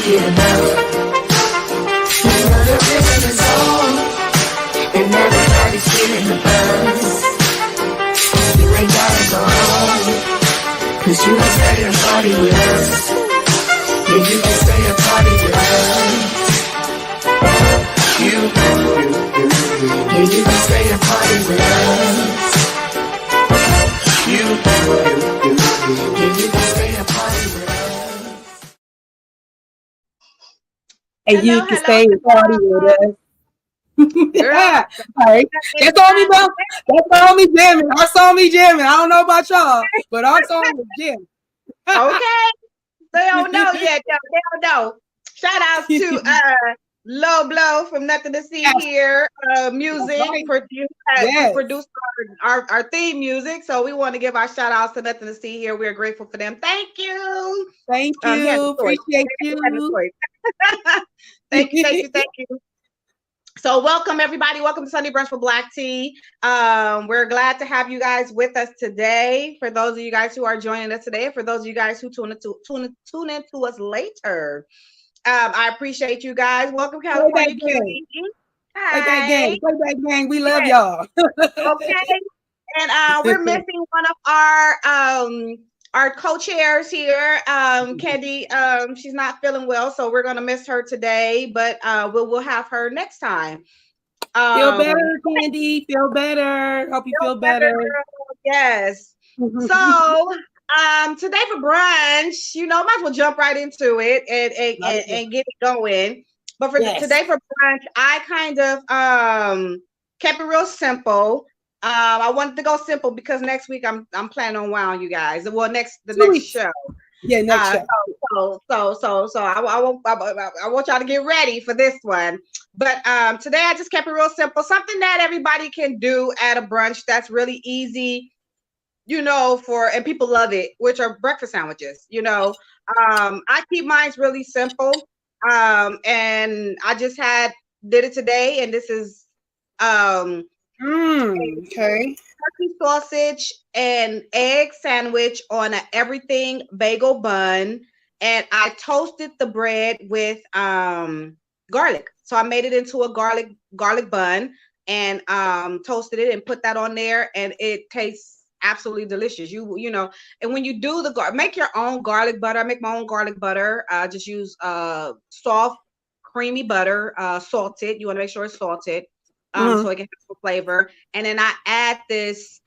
you to know. You know the rhythm is on, and everybody's feeling the buzz. You ain't gotta go home, 'cause you can stay and party with us. Yeah, you can stay and party with us. Yeah, you can stay and party with us. Yeah, you can stay and party with us. And you can stay and party with us. Yeah. All right. That's all me, bro. That's all me jamming. Our song me jamming. I don't know about y'all, but our song was jamming. Okay. They don't know yet, though. They don't know. Shout outs to Low Blow from Nothing to See Here. Music Right. produced our theme music. So we want to give our shout outs to Nothing to See Here. We're grateful for them. Thank you. Thank you. Appreciate you. Thank you. So welcome everybody. Welcome to Sunday Brunch for Black Tea. We're glad to have you guys with us today. For those of you guys who are joining us today, and for those of you guys who tune into us later, I appreciate you guys. Welcome, California Cutie. Hi. Playback gang. We love y'all. Okay. And we're missing one of our co-chairs here, Candy. She's not feeling well, so we're gonna miss her today, but we'll have her next time. Feel better, Candy. Feel better. Hope you feel better. Yes. So today for brunch, might as well jump right into it and get it going. But for today for brunch, I kind of kept it real simple. I wanted to go simple because next week I'm planning on wowing you guys. Well, the next show. Yeah, next show. So I want y'all to get ready for this one. But today I just kept it real simple. Something that everybody can do at a brunch that's really easy, and people love it, which are breakfast sandwiches. I keep mine really simple. And I just did it today, and this is okay. turkey sausage and egg sandwich on an everything bagel bun, and I toasted the bread with garlic. So I made it into a garlic bun and toasted it and put that on there, and it tastes absolutely delicious. And when you do make your own garlic butter. I make my own garlic butter. Just use soft, creamy butter, salted. You want to make sure it's salted. So it can have some flavor. And then I add this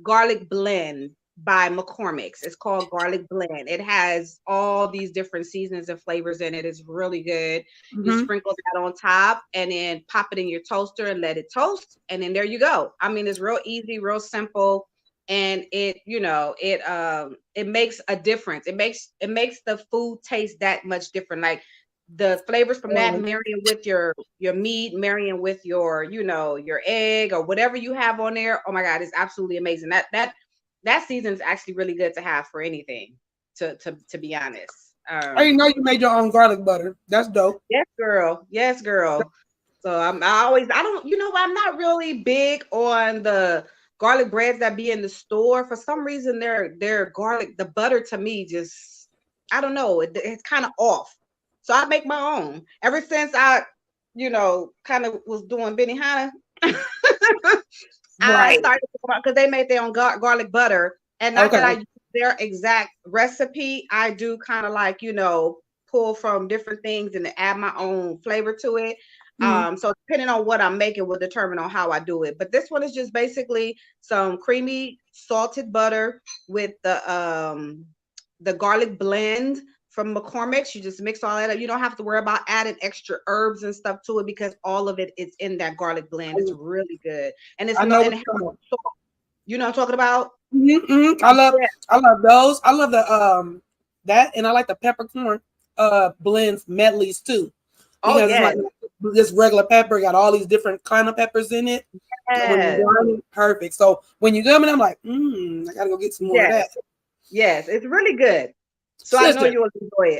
garlic blend by McCormick's. It's called Garlic Blend. It has all these different seasonings and flavors in it. It's really good. You sprinkle that on top and then pop it in your toaster and let it toast. And then there you go. I mean, it's real easy, real simple. And it makes a difference. It makes the food taste that much different. Like, the flavors from that marrying with your meat, marrying with your your egg or whatever you have on there. Oh my God, it's absolutely amazing. That season is actually really good to have for anything. To be honest, I didn't know you made your own garlic butter. That's dope. Yes, girl. So I'm not really big on the garlic breads that be in the store. For some reason, their garlic, the butter to me just, I don't know, it's kind of off. So I make my own. Ever since I, kind of was doing Benihana, I started because they made their own garlic butter, and not that I use their exact recipe. I do kind of like pull from different things and add my own flavor to it. So depending on what I'm making will determine on how I do it. But this one is just basically some creamy salted butter with the garlic blend from McCormick's. You just mix all that up. You don't have to worry about adding extra herbs and stuff to it because all of it is in that garlic blend. It's really good. And it's salt. You know what I'm talking about? I love those. I love the that, and I like the peppercorn blends medleys too. Because it's like this regular pepper got all these different kind of peppers in it. Yes. Perfect. So when you come in, I'm like, I gotta go get some more of that. Yes, it's really good. So sister,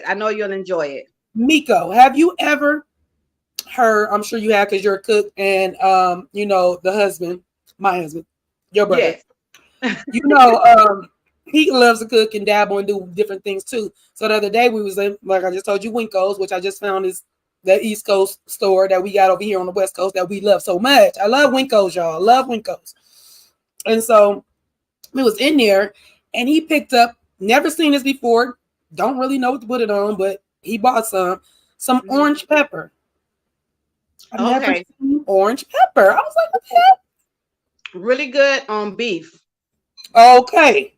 I know you'll enjoy it. Miko, have you ever heard? I'm sure you have because you're a cook, and the husband, my husband, your brother. Yes. he loves to cook and dabble and do different things too. So the other day we was in, like I just told you, Winko's, which I just found is the East Coast store that we got over here on the West Coast that we love so much. I love Winko's, y'all. I love Winko's. And so we was in there and he picked up, never seen this before, don't really know what to put it on, but he bought some orange pepper. I've never seen orange pepper. I was like, what the hell? Really good on beef. Okay.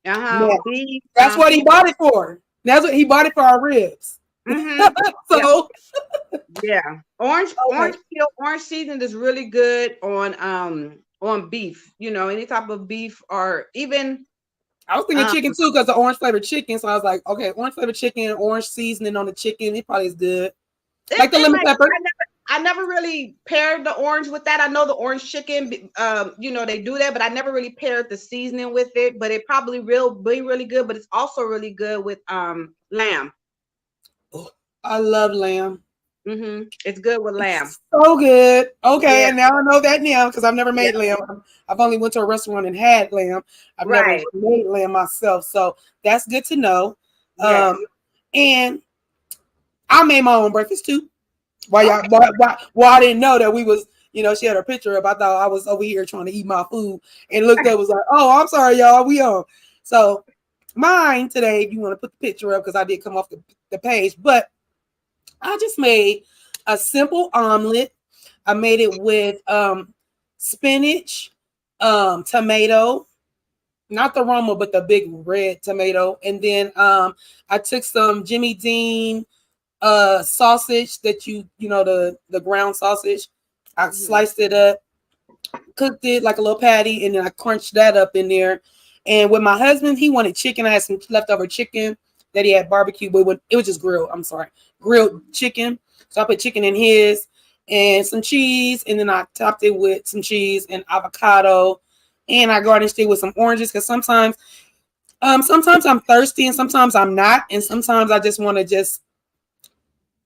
Yeah. Beef. That's what he bought it for. That's what he bought it for, our ribs. So yeah. Orange peel, orange seasoning is really good on beef. You know, any type of beef, or even I was thinking chicken too, because the orange flavored chicken. So I was like, okay, orange flavored chicken, orange seasoning on the chicken, it probably is good. Like the lemon pepper. I never really paired the orange with that. I know the orange chicken, you know, they do that, but I never really paired the seasoning with it. But it probably will be really good. But it's also really good with lamb. Oh, I love lamb. It's good with lamb. It's so good. Okay, and now I know that now because I've never made lamb. I've only went to a restaurant and had lamb. I've never made lamb myself, so that's good to know. And I made my own breakfast too. Why I didn't know that we was, you know, she had her picture up. I thought I was over here trying to eat my food and looked up, was like, oh, I'm sorry, y'all, we on. So mine today, if you want to put the picture up, because I did come off the page, but I just made a simple omelet. I made it with spinach, tomato, not the Roma, but the big red tomato. And then I took some Jimmy Dean sausage that you know, the ground sausage. I sliced it up, cooked it like a little patty, and then I crunched that up in there. And with my husband, he wanted chicken. I had some leftover chicken that he had barbecued, but it was just grilled chicken. So I put chicken in his and some cheese, and then I topped it with some cheese and avocado, and I garnished it with some oranges, because sometimes I'm thirsty and sometimes I'm not, and sometimes I just want to just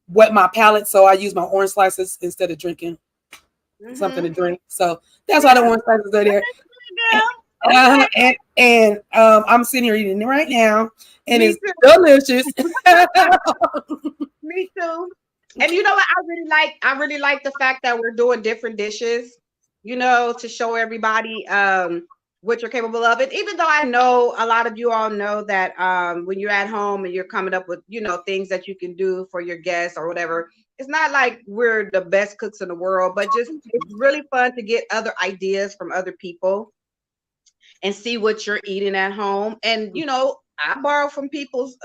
wet my palate, so I use my orange slices instead of drinking something to drink. So that's why the orange slices are there. And I'm sitting here eating it right now, and it's delicious. Me too. And you know what I really like the fact that we're doing different dishes, you know, to show everybody what you're capable of. And even though I know a lot of you all know that when you're at home and you're coming up with, you know, things that you can do for your guests or whatever, it's not like we're the best cooks in the world, but just it's really fun to get other ideas from other people and see what you're eating at home. And, you know, I borrow from people's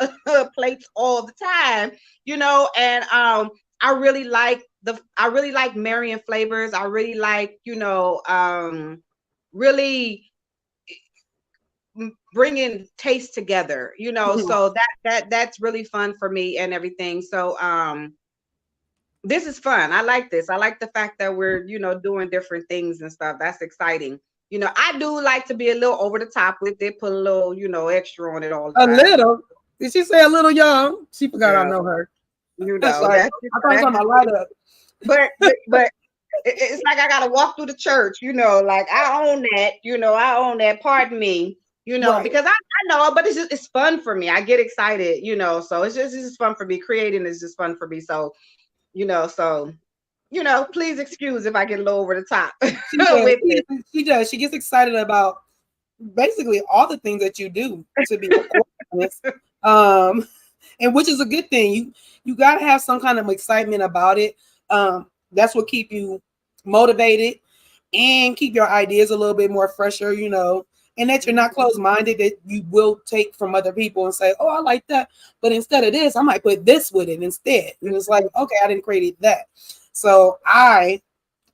plates all the time, you know, and I really like marrying flavors. I really like, you know, really bringing taste together, you know. So that's really fun for me and everything. So this is fun. I like this. I like the fact that we're, you know, doing different things and stuff. That's exciting. You know, I do like to be a little over the top with it, put a little, you know, extra on it all the time. A little? Did she say a little, y'all? She forgot I know her. You know, I thought on my light up. But it's like I gotta walk through the church, you know, like I own that, you know, I own that. Pardon me, you know, because I know, but it's fun for me. I get excited, you know, so it's just fun for me. Creating is just fun for me. So, you know, please excuse if I get a little over the top. She does. She gets excited about basically all the things that you do, to be honest. And which is a good thing. You gotta have some kind of excitement about it. That's what keep you motivated and keep your ideas a little bit more fresher, you know, and that you're not closed-minded, that you will take from other people and say, oh, I like that, but instead of this, I might put this with it instead. And it's like, okay, I didn't create that. So I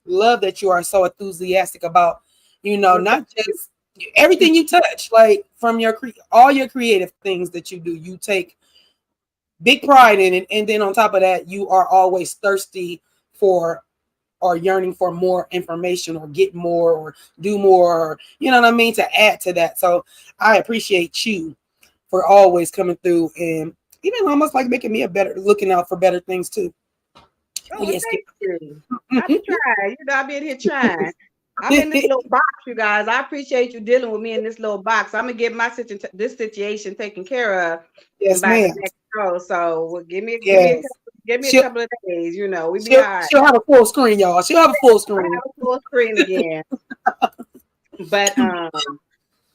love that you are so enthusiastic about, you know, not just everything you touch, like from all your creative things that you do, you take big pride in it. And then on top of that, you are always thirsty for or yearning for more information or get more or do more, or, you know what I mean, to add to that. So I appreciate you for always coming through and even almost like making me looking out for better things too. Oh, yes, thank you. I be trying, you know, I be in here trying. I'm in this little box, you guys. I appreciate you dealing with me in this little box. I'm gonna get this situation taken care of Yes, by the ma'am. next show. So well, Yes. give me a She'll couple of days. You know, we be she'll all right. she'll have a full screen, y'all. She'll have a full I screen. have a full screen again. But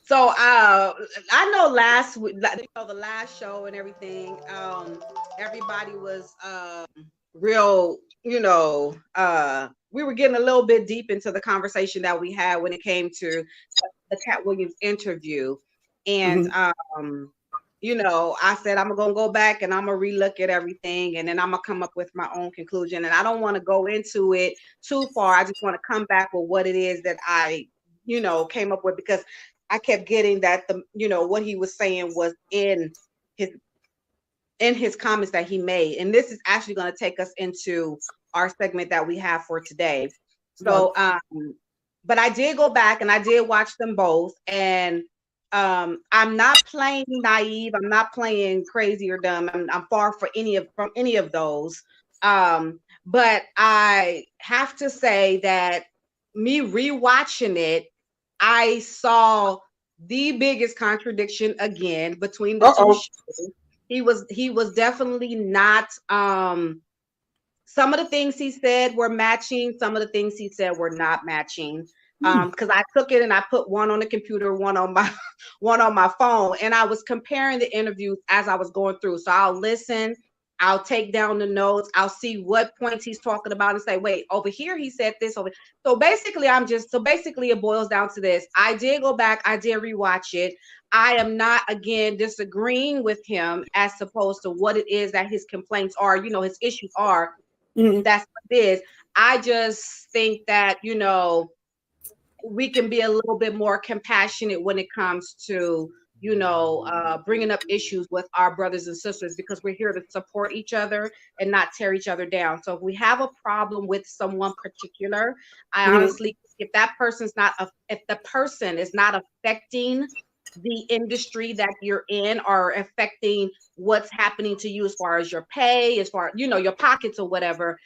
so I know last week, the last show and everything, everybody was real, we were getting a little bit deep into the conversation that we had when it came to the Cat Williams interview. And Mhm. I said I'm gonna go back and I'm gonna relook at everything, and then I'm gonna come up with my own conclusion. And I don't want to go into it too far. I just want to come back with what it is that I, came up with, because I kept getting that what he was saying was his in his comments that he made. And this is actually going to take us into our segment that we have for today. So but I did go back and I did watch them both, and I'm not playing naive, I'm not playing crazy or dumb. I'm far from any of those. But I have to say that me rewatching it, I saw the biggest contradiction again between the two Uh-oh. shows. He was definitely not some of the things he said were matching, some of the things he said were not matching. Because I took it and I put one on the computer, one on my one on my phone, and I was comparing the interviews as I was going through. So I'll listen, I'll take down the notes, I'll see what points he's talking about and say, wait, over here he said this over. So basically it boils down to this. I did go back, I did rewatch it. I am not again disagreeing with him as opposed to what it is that his complaints are, his issues are. Mhm. That's what it is. I just think that, we can be a little bit more compassionate when it comes to, bringing up issues with our brothers and sisters, because we're here to support each other and not tear each other down. So if we have a problem with someone particular, I Mhm. honestly, if the person is not affecting the industry that you're in, or affecting what's happening to you as far as your pay, as far, your pockets or whatever,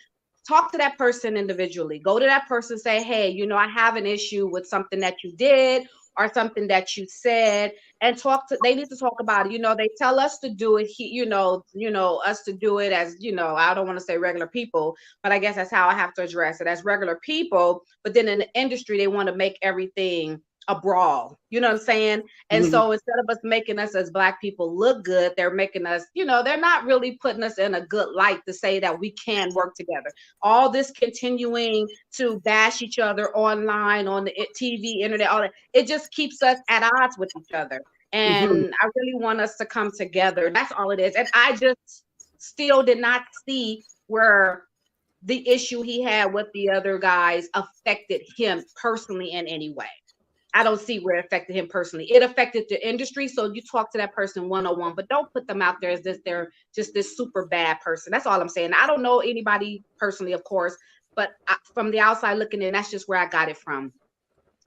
talk to that person individually. Go to that person, say, hey, I have an issue with something that you did or something that you said, and they need to talk about it. They tell us to do it, us to do it as, I don't want to say regular people, but I guess that's how I have to address it, as regular people. But then in the industry, they want to make everything a brawl. You know what I'm saying? And Mhm. so instead of us making us as Black people look good, they're making us, they're not really putting us in a good light to say that we can work together. All this continuing to bash each other online, on the TV, internet, all that, it just keeps us at odds with each other. Mhm. And I really want us to come together. That's all it is. And I just still did not see where the issue he had with the other guys affected him personally in any way. I don't see where it affected him personally. It affected the industry. So you talk to that person one-on-one, but don't put them out there as they're just this super bad person. That's all I'm saying. I don't know anybody personally, of course, but from the outside looking in, that's just where I got it from.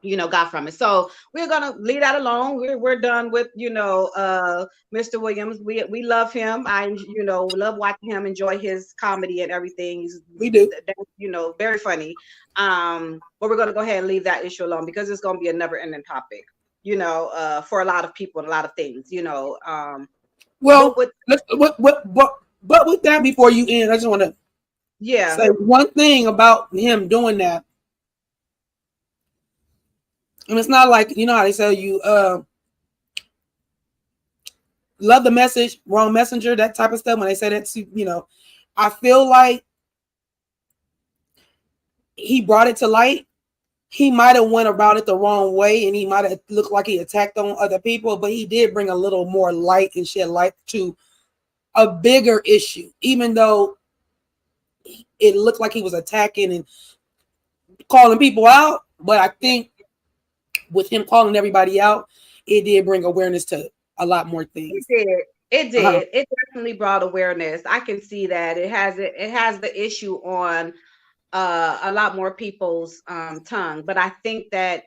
Got from it. So we're gonna leave that alone. We're done with Mr. Williams. We love him. I love watching him, enjoy his comedy and everything. He's We do. very funny. But we're gonna go ahead and leave that issue alone, because it's gonna be a never-ending topic. For a lot of people and a lot of things. But Well, with but with that, before you end, I just want to yeah, say one thing about him doing that. And it's not like, how they say you love the message, wrong messenger, that type of stuff. When they say that to, I feel like he brought it to light. He might have went about it the wrong way, and he might have looked like he attacked on other people, but he did bring a little more light and shed light to a bigger issue, even though it looked like he was attacking and calling people out. But I think with him calling everybody out, it did bring awareness to a lot more it things. did. It Uh-huh. did. It definitely brought awareness. I can see that it has the issue on a lot more people's tongue. But I think that,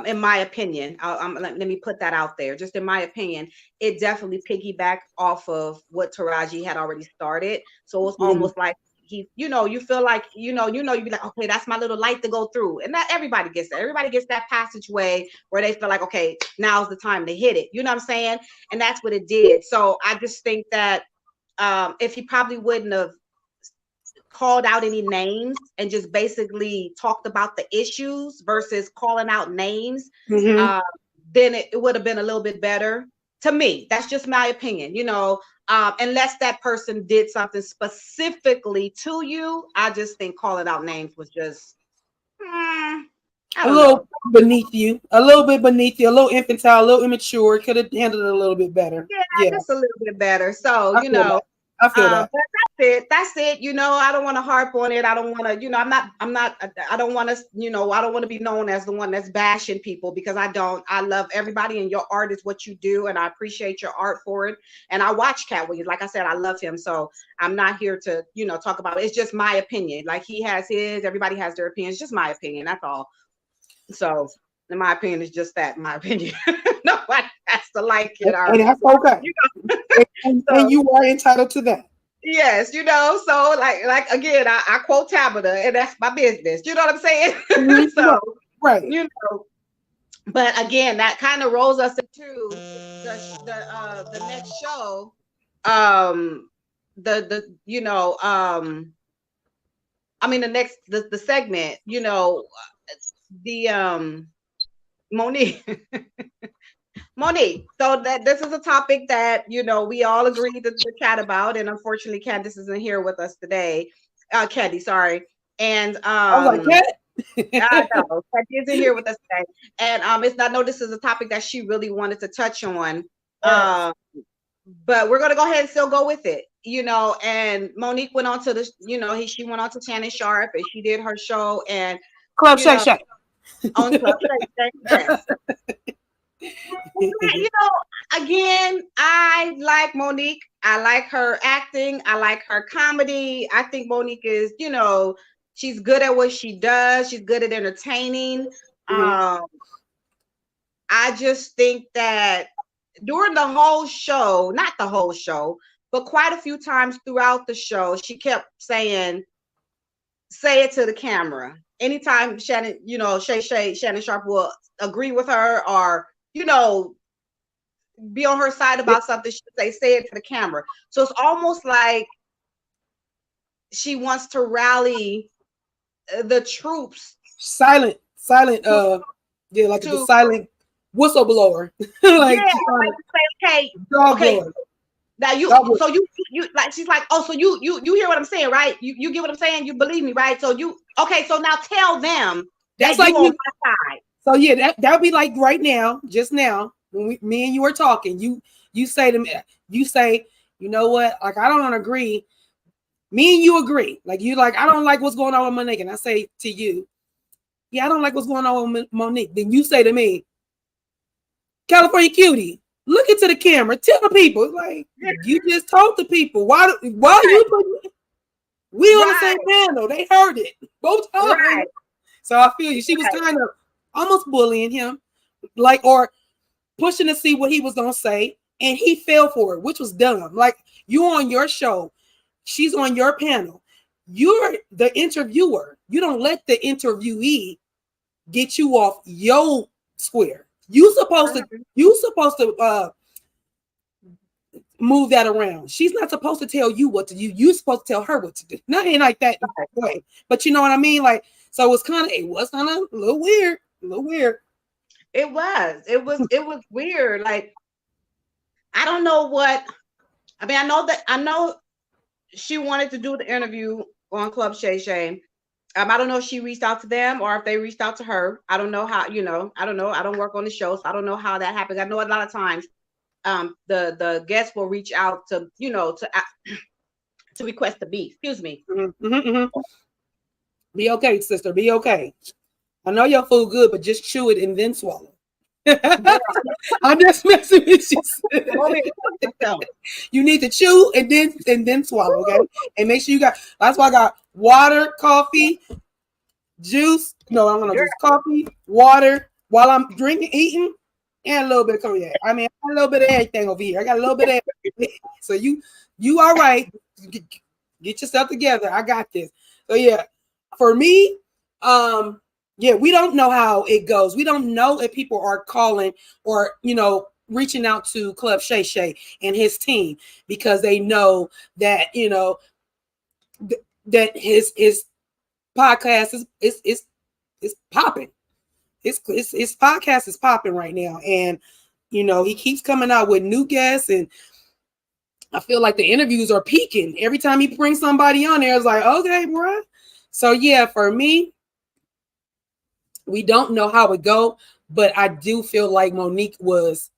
in my opinion, let me put that out there. Just in my opinion, it definitely piggybacked off of what Taraji had already started. So it was Mhm. almost like you feel like, you be like, okay, that's my little light to go through. And not everybody gets that. Everybody gets that passageway where they feel like, okay, now's the time to hit it. You know what I'm saying? And that's what it did. So I just think that if he probably wouldn't have called out any names and just basically talked about the issues versus calling out names, then it would have been a little bit better to me. That's just my opinion, unless that person did something specifically to you. I just think calling out names was just a little beneath you, a little infantile, a little immature. Could have handled it a little bit better. Yeah, just a little bit better. So, I feel that. But that's it. I don't want to harp on it. I don't want to, I don't want to, I don't want to be known as the one that's bashing people, because I love everybody, and your art is what you do. And I appreciate your art for it. And I watch Cat Williams. Like I said, I love him. So I'm not here to, talk about it. It's just my opinion. Like, he has his, everybody has their opinions. Just my opinion. That's all. So, in my opinion, is just that, my opinion. Nobody has to like it. And that's okay. And you are entitled to that. Yes, so like again, I quote Tabitha, and that's my business. You know what I'm saying? So, right. But again, that kind of rolls us into the next show. The segment, Monique. So that this is a topic that, we all agreed to chat about. And unfortunately, Candace isn't here with us today. Candy, sorry. And I was like, I know, Candy isn't here with us today. And this is a topic that she really wanted to touch on. Yes. But we're gonna go ahead and still go with it, and Monique went on to the, she went on to Shannon Sharp, and she did her show and Club Shay Shay. On Club Shay Shay. Again, I like Monique. I like her acting. I like her comedy. I think Monique is, she's good at what she does. She's good at entertaining. I just think that during the whole show, not the whole show, but quite a few times throughout the show, she kept saying, say it to the camera. Anytime Shannon, Shannon Sharp will agree with her or, be on her side about something, she say it to the camera. So it's almost like she wants to rally the troops. Silent, like the silent whistleblower. Like, okay. Now you like, she's like, oh, so you hear what I'm saying, right? You get what I'm saying? You believe me, right? So so now tell them that's like you on my side. So yeah, that would be like right now, just now, when me and you were talking, you say to me, you know what? Like, I don't agree. Me and you agree. Like, you like, I don't like what's going on with Monique. And I say to you, yeah, I don't like what's going on with Monique. Then you say to me, California Cutie, look into the camera. Tell the people, like, you just told the people. Why are you putting? We on the same panel. They heard it both times. Right. So I feel you. She was kind of almost bullying him, like, or pushing to see what he was gonna say, and he fell for it, which was dumb. Like, you on your show, she's on your panel. You're the interviewer. You don't let the interviewee get you off your square. You supposed to move that around. She's not supposed to tell you what to do. You're supposed to tell her what to do. Nothing like that way. But you know what I mean? Like, so it was kind of a little weird. It was weird. Like, I don't know what. I mean, I know she wanted to do the interview on Club Shay Shay. I don't know if she reached out to them or if they reached out to her. I don't know how, I don't know. I don't work on the show, so I don't know how that happens. I know a lot of times the guests will reach out to, to request the beef. Excuse me. Be okay, sister. Be okay. I know your food good, but just chew it and then swallow. I'm just messing with you. You need to chew and then swallow, okay? And make sure you got. That's why I got water, coffee, juice. No, I'm gonna do coffee, water while I'm eating, and a little bit of cognac. I mean, a little bit of everything over here. I got a little bit of everything. So you all right? Get Get yourself together. I got this. So yeah, for me, yeah, we don't know how it goes. We don't know if people are calling or, reaching out to Club Shay Shay and his team because they know that, that his podcast is popping. His podcast is popping right now. And, he keeps coming out with new guests, and I feel like the interviews are peaking. Every time he brings somebody on there, it's like, okay, bro. So yeah, for me, we don't know how it go, but I do feel like Monique was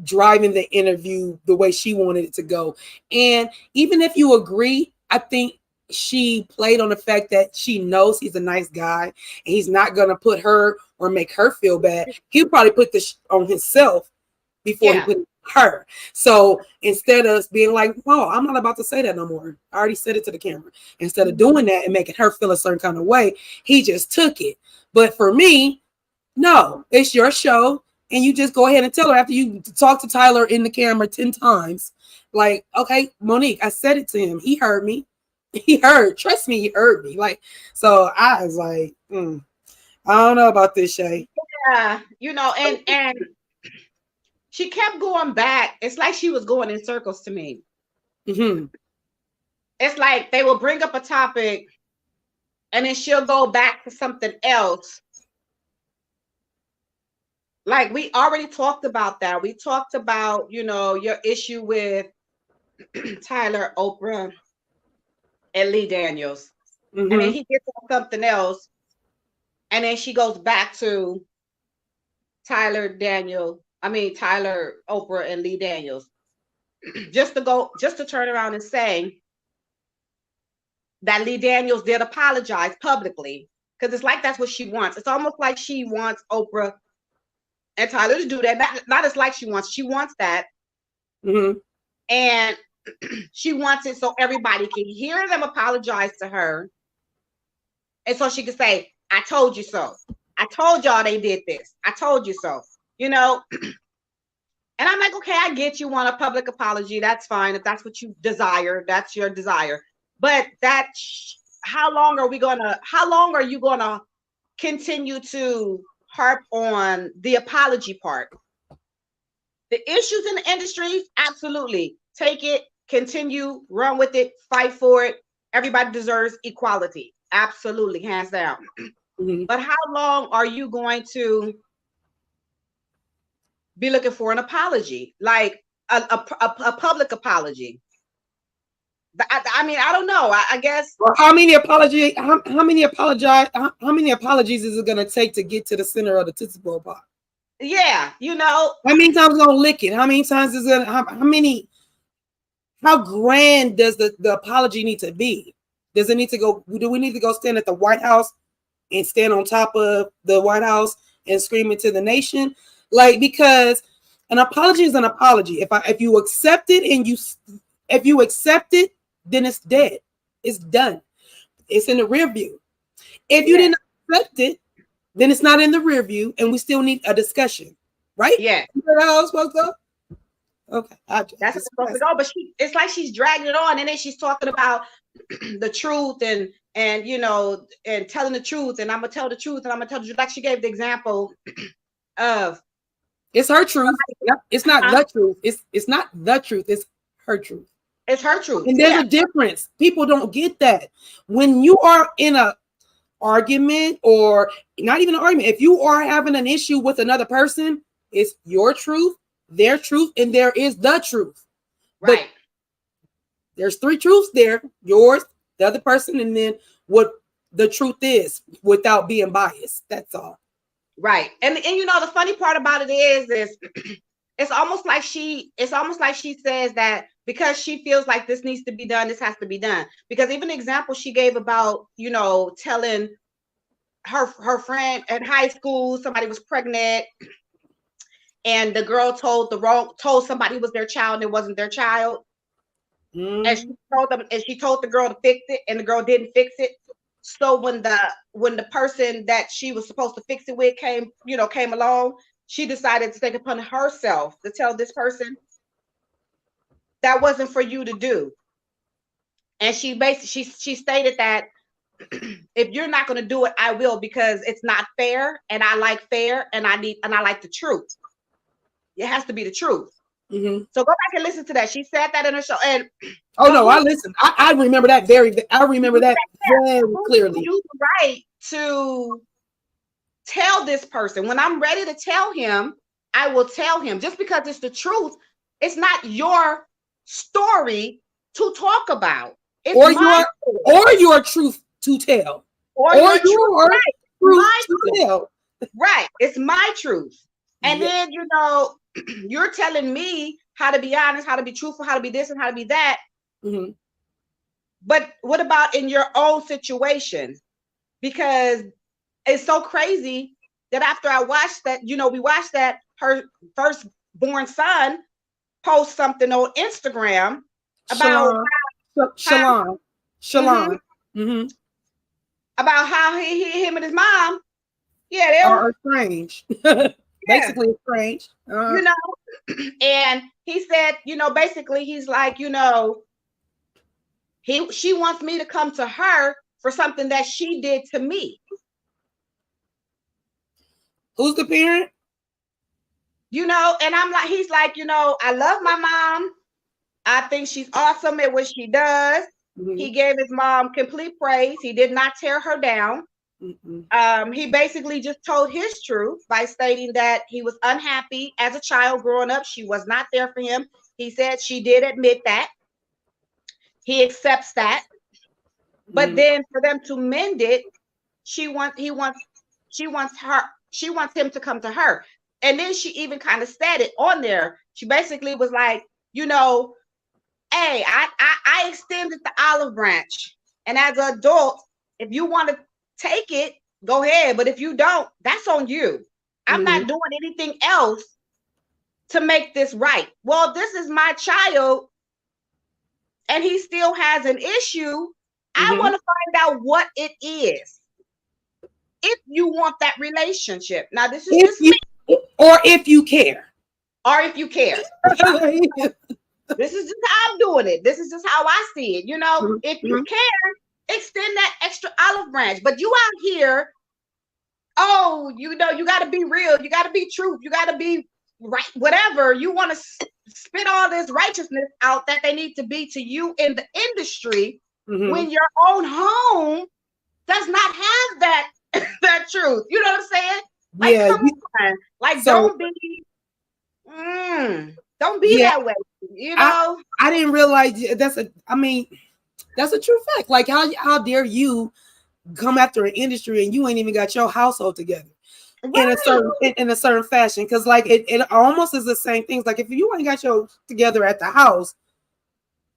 driving the interview the way she wanted it to go. And even if you agree, I think she played on the fact that she knows he's a nice guy and he's not going to put her or make her feel bad. He'll probably put this on himself before he put it on her. So instead of being like, oh, I'm not about to say that no more. I already said it to the camera. Instead of doing that and making her feel a certain kind of way, he just took it. But for me, no, it's your show. And you just go ahead and tell her after you talk to Tyler in the camera 10 times, like, okay, Monique, I said it to him. He heard me. He heard. Trust me, he heard me. Like, so I was like, I don't know about this, Shay. Yeah, and she kept going back. It's like she was going in circles to me. Mm-hmm. It's like they will bring up a topic and then she'll go back to something else. Like, we already talked about that. We talked about, your issue with Tyler, Oprah, and Lee Daniels. Mm-hmm. And then he gets on something else. And then she goes back to Tyler, Oprah, and Lee Daniels. just to turn around and say that Lee Daniels did apologize publicly. Because it's like that's what she wants. It's almost like she wants Oprah and Tyler to do that. Not as like she wants that. Mm-hmm. And she wants it so everybody can hear them apologize to her. And so she can say, I told you so. I told y'all they did this. I told you so. And I'm like, okay, I get you want a public apology. That's fine. If that's what you desire, that's your desire. But how long are you gonna continue to harp on the apology part? The issues in the industry, absolutely. Take it, continue, run with it, fight for it. Everybody deserves equality. Absolutely, hands down. Mm-hmm. But how long are you going to be looking for an apology? Like a public apology? I mean, I don't know. I guess. Well, how many apologies is it gonna take to get to the center of the Tootsie Roll pot? Yeah, How many times gonna lick it? How many times is it? How grand does the apology need to be? Does it need to go? Do we need to go stand at the White House and stand on top of the White House and scream it to the nation? Like, because an apology is an apology. If you accept it if you accept it, then it's dead. It's done. It's in the rear view. If you didn't accept it, then it's not in the rear view, and we still need a discussion, right? Yeah. Is that how it's supposed to go? Okay. That's supposed to go, but it's like she's dragging it on, and then she's talking about the truth and and telling the truth, and I'm gonna tell the truth, and I'm gonna tell the truth. Like she gave the example of it's her truth. It's not the truth. It's not the truth. It's her truth. It's her truth. And there's a difference. People don't get that. When you are in a argument, or not even an argument, if you are having an issue with another person, it's your truth, their truth, and there is the truth. Right. But there's 3 truths there: yours, the other person, and then what the truth is, without being biased. That's all. Right. And the funny part about it is it's almost like she says that because she feels like this needs to be done, this has to be done. Because even the example she gave about, telling her friend at high school, somebody was pregnant and the girl told somebody was their child and it wasn't their child. And she told the girl to fix it, and the girl didn't fix it. So when the person that she was supposed to fix it with came along, she decided to take it upon herself to tell this person that wasn't for you to do. And she basically she stated that if you're not going to do it, I will, because it's not fair, and I like fair, and I like the truth. It has to be the truth. Mm-hmm. So go back and listen to that. She said that in her show. And oh no, I listened. I remember that very clearly. You right to tell this person when I'm ready to tell him, I will tell him. Just because it's the truth, it's not your story to talk about. It's or your truth to tell. Or your truth, right. Truth to tell. Right. It's my truth. And then, you know, you're telling me how to be honest, how to be truthful, how to be this and how to be that. Mm-hmm. But what about in your own situation? Because it's so crazy that after I watched that, you know, we watched that, her firstborn son post something on Instagram about Shalon. Mm-hmm. About how him and his mom, they are estranged. Basically estranged. You know, and he said, you know, basically he's like, you know, she wants me to come to her for something that she did to me. Who's the parent? You know, and I'm like, he's like, you know, I love my mom. I think she's awesome at what she does. Mm-hmm. He gave his mom complete praise. He did not tear her down. Mm-hmm. He basically just told his truth by stating that he was unhappy as a child growing up. She was not there for him. He said she did admit that. He accepts that. But then for them to mend it, she wants him to come to her. And then she even kind of said it on there. She basically was like, you know, hey, I extended the olive branch. And as an adult, if you want to take it, go ahead. But if you don't, that's on you. I'm not doing anything else to make this right. Well, this is my child and he still has an issue. I want to find out what it is. If you want that relationship. Now, this is just me. Or if you care. Or if you care. This is just how I'm doing it. This is just how I see it. You know, if you care, extend that extra olive branch. But you out here, oh, you know, you got to be real. You got to be truth. You got to be right. Whatever. You want to spit all this righteousness out that they need to be to you in the industry when your own home does not have that truth. You know what I'm saying? Like, come on. Like, don't be that way. You know, I didn't realize that's a true fact. Like, how dare you come after an industry and you ain't even got your household together in a certain fashion? Because like it almost is the same things. Like if you ain't got your together at the house,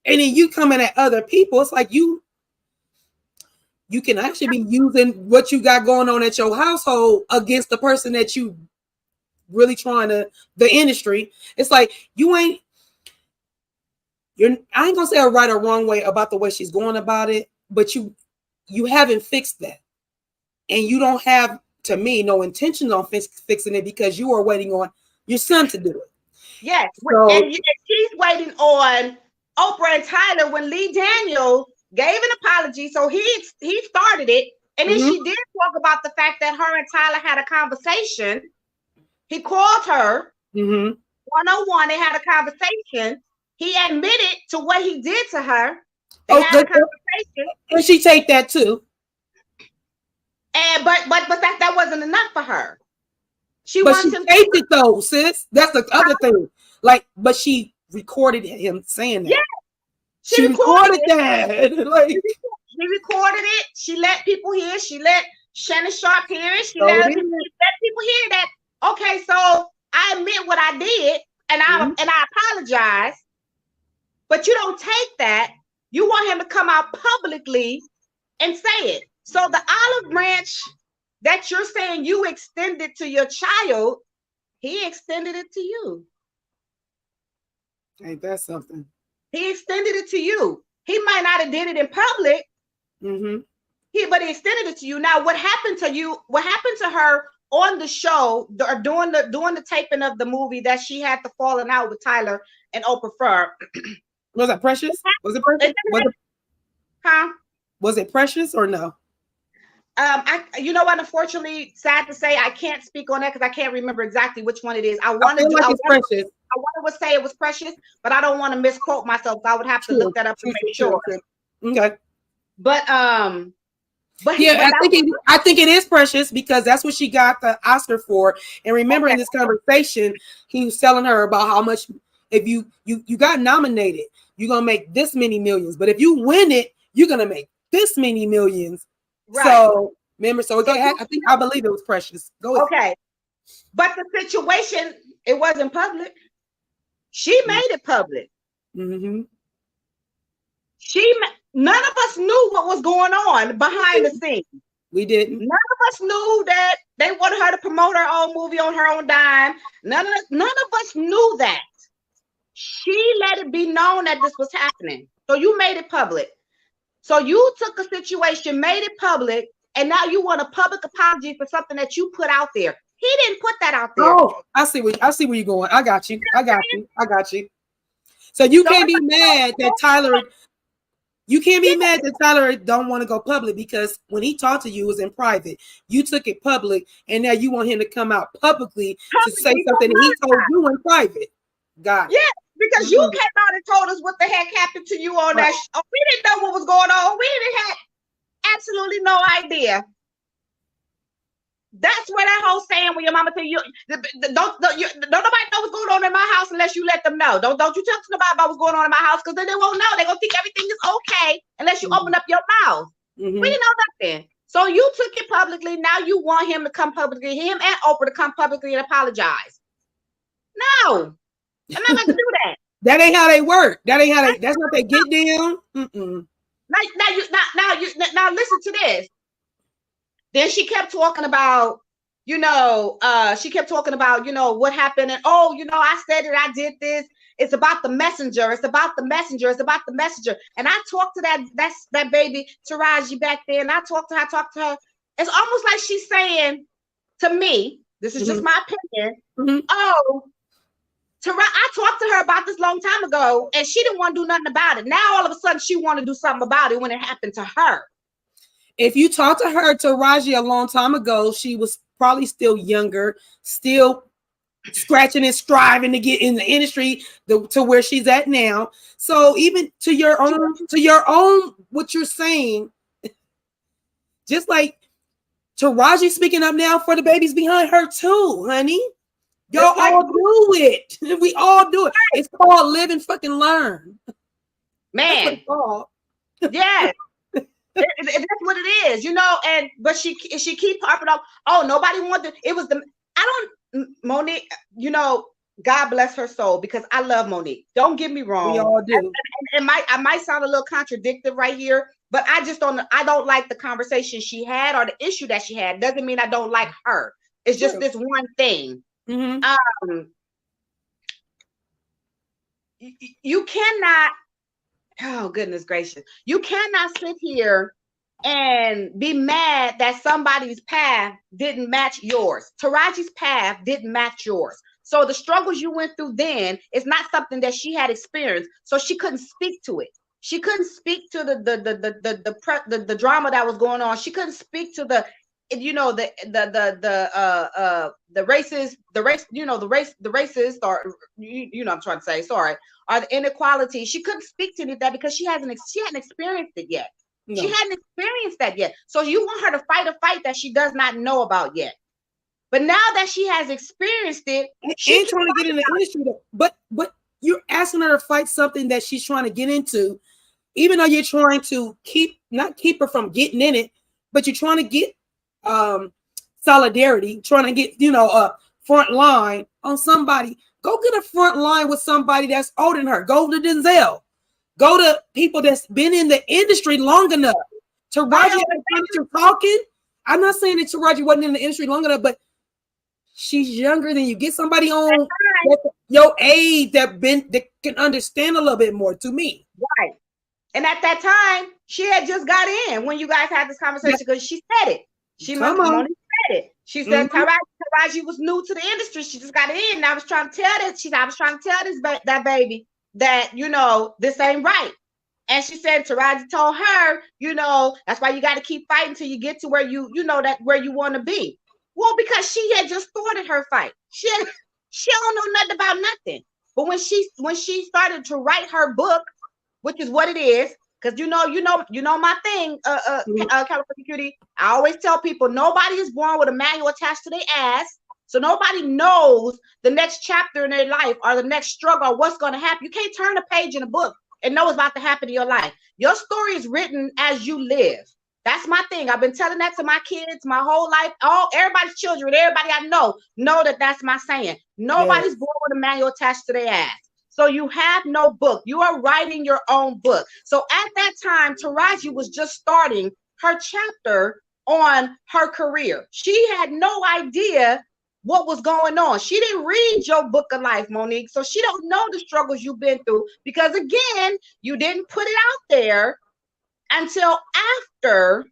and then you coming at other people, it's like you can actually be using what you got going on at your household against the person that you really trying to the industry. It's like I ain't gonna say a right or wrong way about the way she's going about it, but you haven't fixed that, and you don't have, to me, no intentions on fixing it because you are waiting on your son to do it. Yes, so, and she's waiting on Oprah and Tyler when Lee Daniels gave an apology. So he started it, and then she did talk about the fact that her and Tyler had a conversation. He called her 101. They had a conversation. He admitted to what he did to her. They had a conversation. And she take that too. And but that wasn't enough for her. She taped it though, sis. That's the other thing. Like, but she recorded him saying that. Yeah. She recorded that. Like, she recorded it. She let people hear. She let Shannon Sharp hear it. She let people hear that. Okay, so I admit what I did, and I apologize. But you don't take that. You want him to come out publicly and say it. So the olive branch that you're saying you extended to your child, he extended it to you. Ain't that something? He extended it to you. He might not have did it in public. But he extended it to you. Now, what happened to you? What happened to her on the show or doing the taping of the movie that she had the falling out with Tyler and Oprah for? Was that Precious? Was it Precious? Huh? Was it Precious or no? You know what? Unfortunately, sad to say, I can't speak on that because I can't remember exactly which one it is. I I want to feel do. like it's Precious. I want to say it was Precious, but I don't want to misquote myself. So I would have to look that up and make sure. Okay. But yeah, I think it is Precious because that's what she got the Oscar for. And remember, in this conversation, he was telling her about how much if you got nominated, you're gonna make this many millions. But if you win it, you're gonna make this many millions. Right. So remember, I believe it was Precious. Go ahead. Okay, but the situation, it wasn't public. She made it public. Mm-hmm. None of us knew what was going on behind the scenes. We didn't. None of us knew that they wanted her to promote her own movie on her own dime. None of us knew that. She let it be known that this was happening. So you made it public. So you took a situation, made it public, and now you want a public apology for something that you put out there. He didn't put that out there. Oh, I see where you're going. I got you. So you can't be mad that Tyler. You can't be mad that Tyler don't want to go public because when he talked to you, it was in private. You took it public, and now you want him to come out publicly to say something that he told you in private. Got it. Yeah, because you came out and told us what the heck happened to you on that show. We didn't know what was going on. We didn't have absolutely no idea. That's where that whole saying when your mama tell you, don't nobody know what's going on in my house unless you let them know. Don't you talk to nobody about what's going on in my house because then they won't know. They're gonna think everything is okay unless you open up your mouth. We didn't know nothing. So you took it publicly. Now you want him to come publicly, him and Oprah to come publicly and apologize. No, I'm not gonna do that. That ain't how they work. That's not they get down. Now listen to this. Then she kept talking about, what happened. And, I said it, I did this. It's about the messenger. It's about the messenger. It's about the messenger. And I talked to that baby, Taraji, back there. And I talked to her. It's almost like she's saying to me, this is just my opinion. Oh, I talked to her about this long time ago, and she didn't want to do nothing about it. Now, all of a sudden, she want to do something about it when it happened to her. If you talked to her, Taraji, a long time ago, she was probably still younger, still scratching and striving to get in the industry to where she's at now. So even to your own, what you're saying, just like Taraji speaking up now for the babies behind her too, honey. Y'all all do it. We all do it. It's called live and fucking learn. Man. Yes. That's what it is, but she keep harping on. Oh, nobody wanted it was Monique, God bless her soul, because I love Monique. Don't get me wrong. We all do. I might sound a little contradictory right here, but I don't like the conversation she had or the issue that she had. Doesn't mean I don't like her. It's just this one thing. You cannot. Oh, goodness gracious. You cannot sit here and be mad that somebody's path didn't match yours. Taraji's path didn't match yours. So the struggles you went through then is not something that she had experienced. So she couldn't speak to it. She couldn't speak to the drama that was going on. She couldn't speak to the racist, or I'm trying to say, sorry, or the inequality. She couldn't speak to any of that because she hadn't experienced it yet. No. She hadn't experienced that yet. So you want her to fight a fight that she does not know about yet. But now that she has experienced it, she's trying to get in the industry. But you're asking her to fight something that she's trying to get into, even though you're trying to not keep her from getting in it, but you're trying to get solidarity, trying to get a front line on somebody. Go get a front line with somebody that's older than her. Go to Denzel. Go to people that's been in the industry long enough. Taraji, you're talking. I'm not saying that Taraji wasn't in the industry long enough, but she's younger than you. Get somebody on your age that can understand a little bit more. To me, right. And at that time, she had just got in when you guys had this conversation because she said it. She said it. She said Taraji was new to the industry. She just got in. And I was trying to tell that that baby that this ain't right. And she said Taraji told her, that's why you got to keep fighting till you get to where that where you want to be. Well, because she had just started her fight. She don't know nothing about nothing. But when she started to write her book, which is what it is, because my thing, California Cutie, I always tell people nobody is born with a manual attached to their ass. So nobody knows the next chapter in their life or the next struggle or what's going to happen. You can't turn a page in a book and know what's about to happen in your life. Your story is written as you live. That's my thing. I've been telling that to my kids my whole life. Everybody's children, everybody I know that that's my saying. Nobody's born with a manual attached to their ass. So you have no book. You are writing your own book. So at that time, Taraji was just starting her chapter on her career. She had no idea what was going on. She didn't read your book of life, Monique. So she don't know the struggles you've been through because, again, you didn't put it out there until after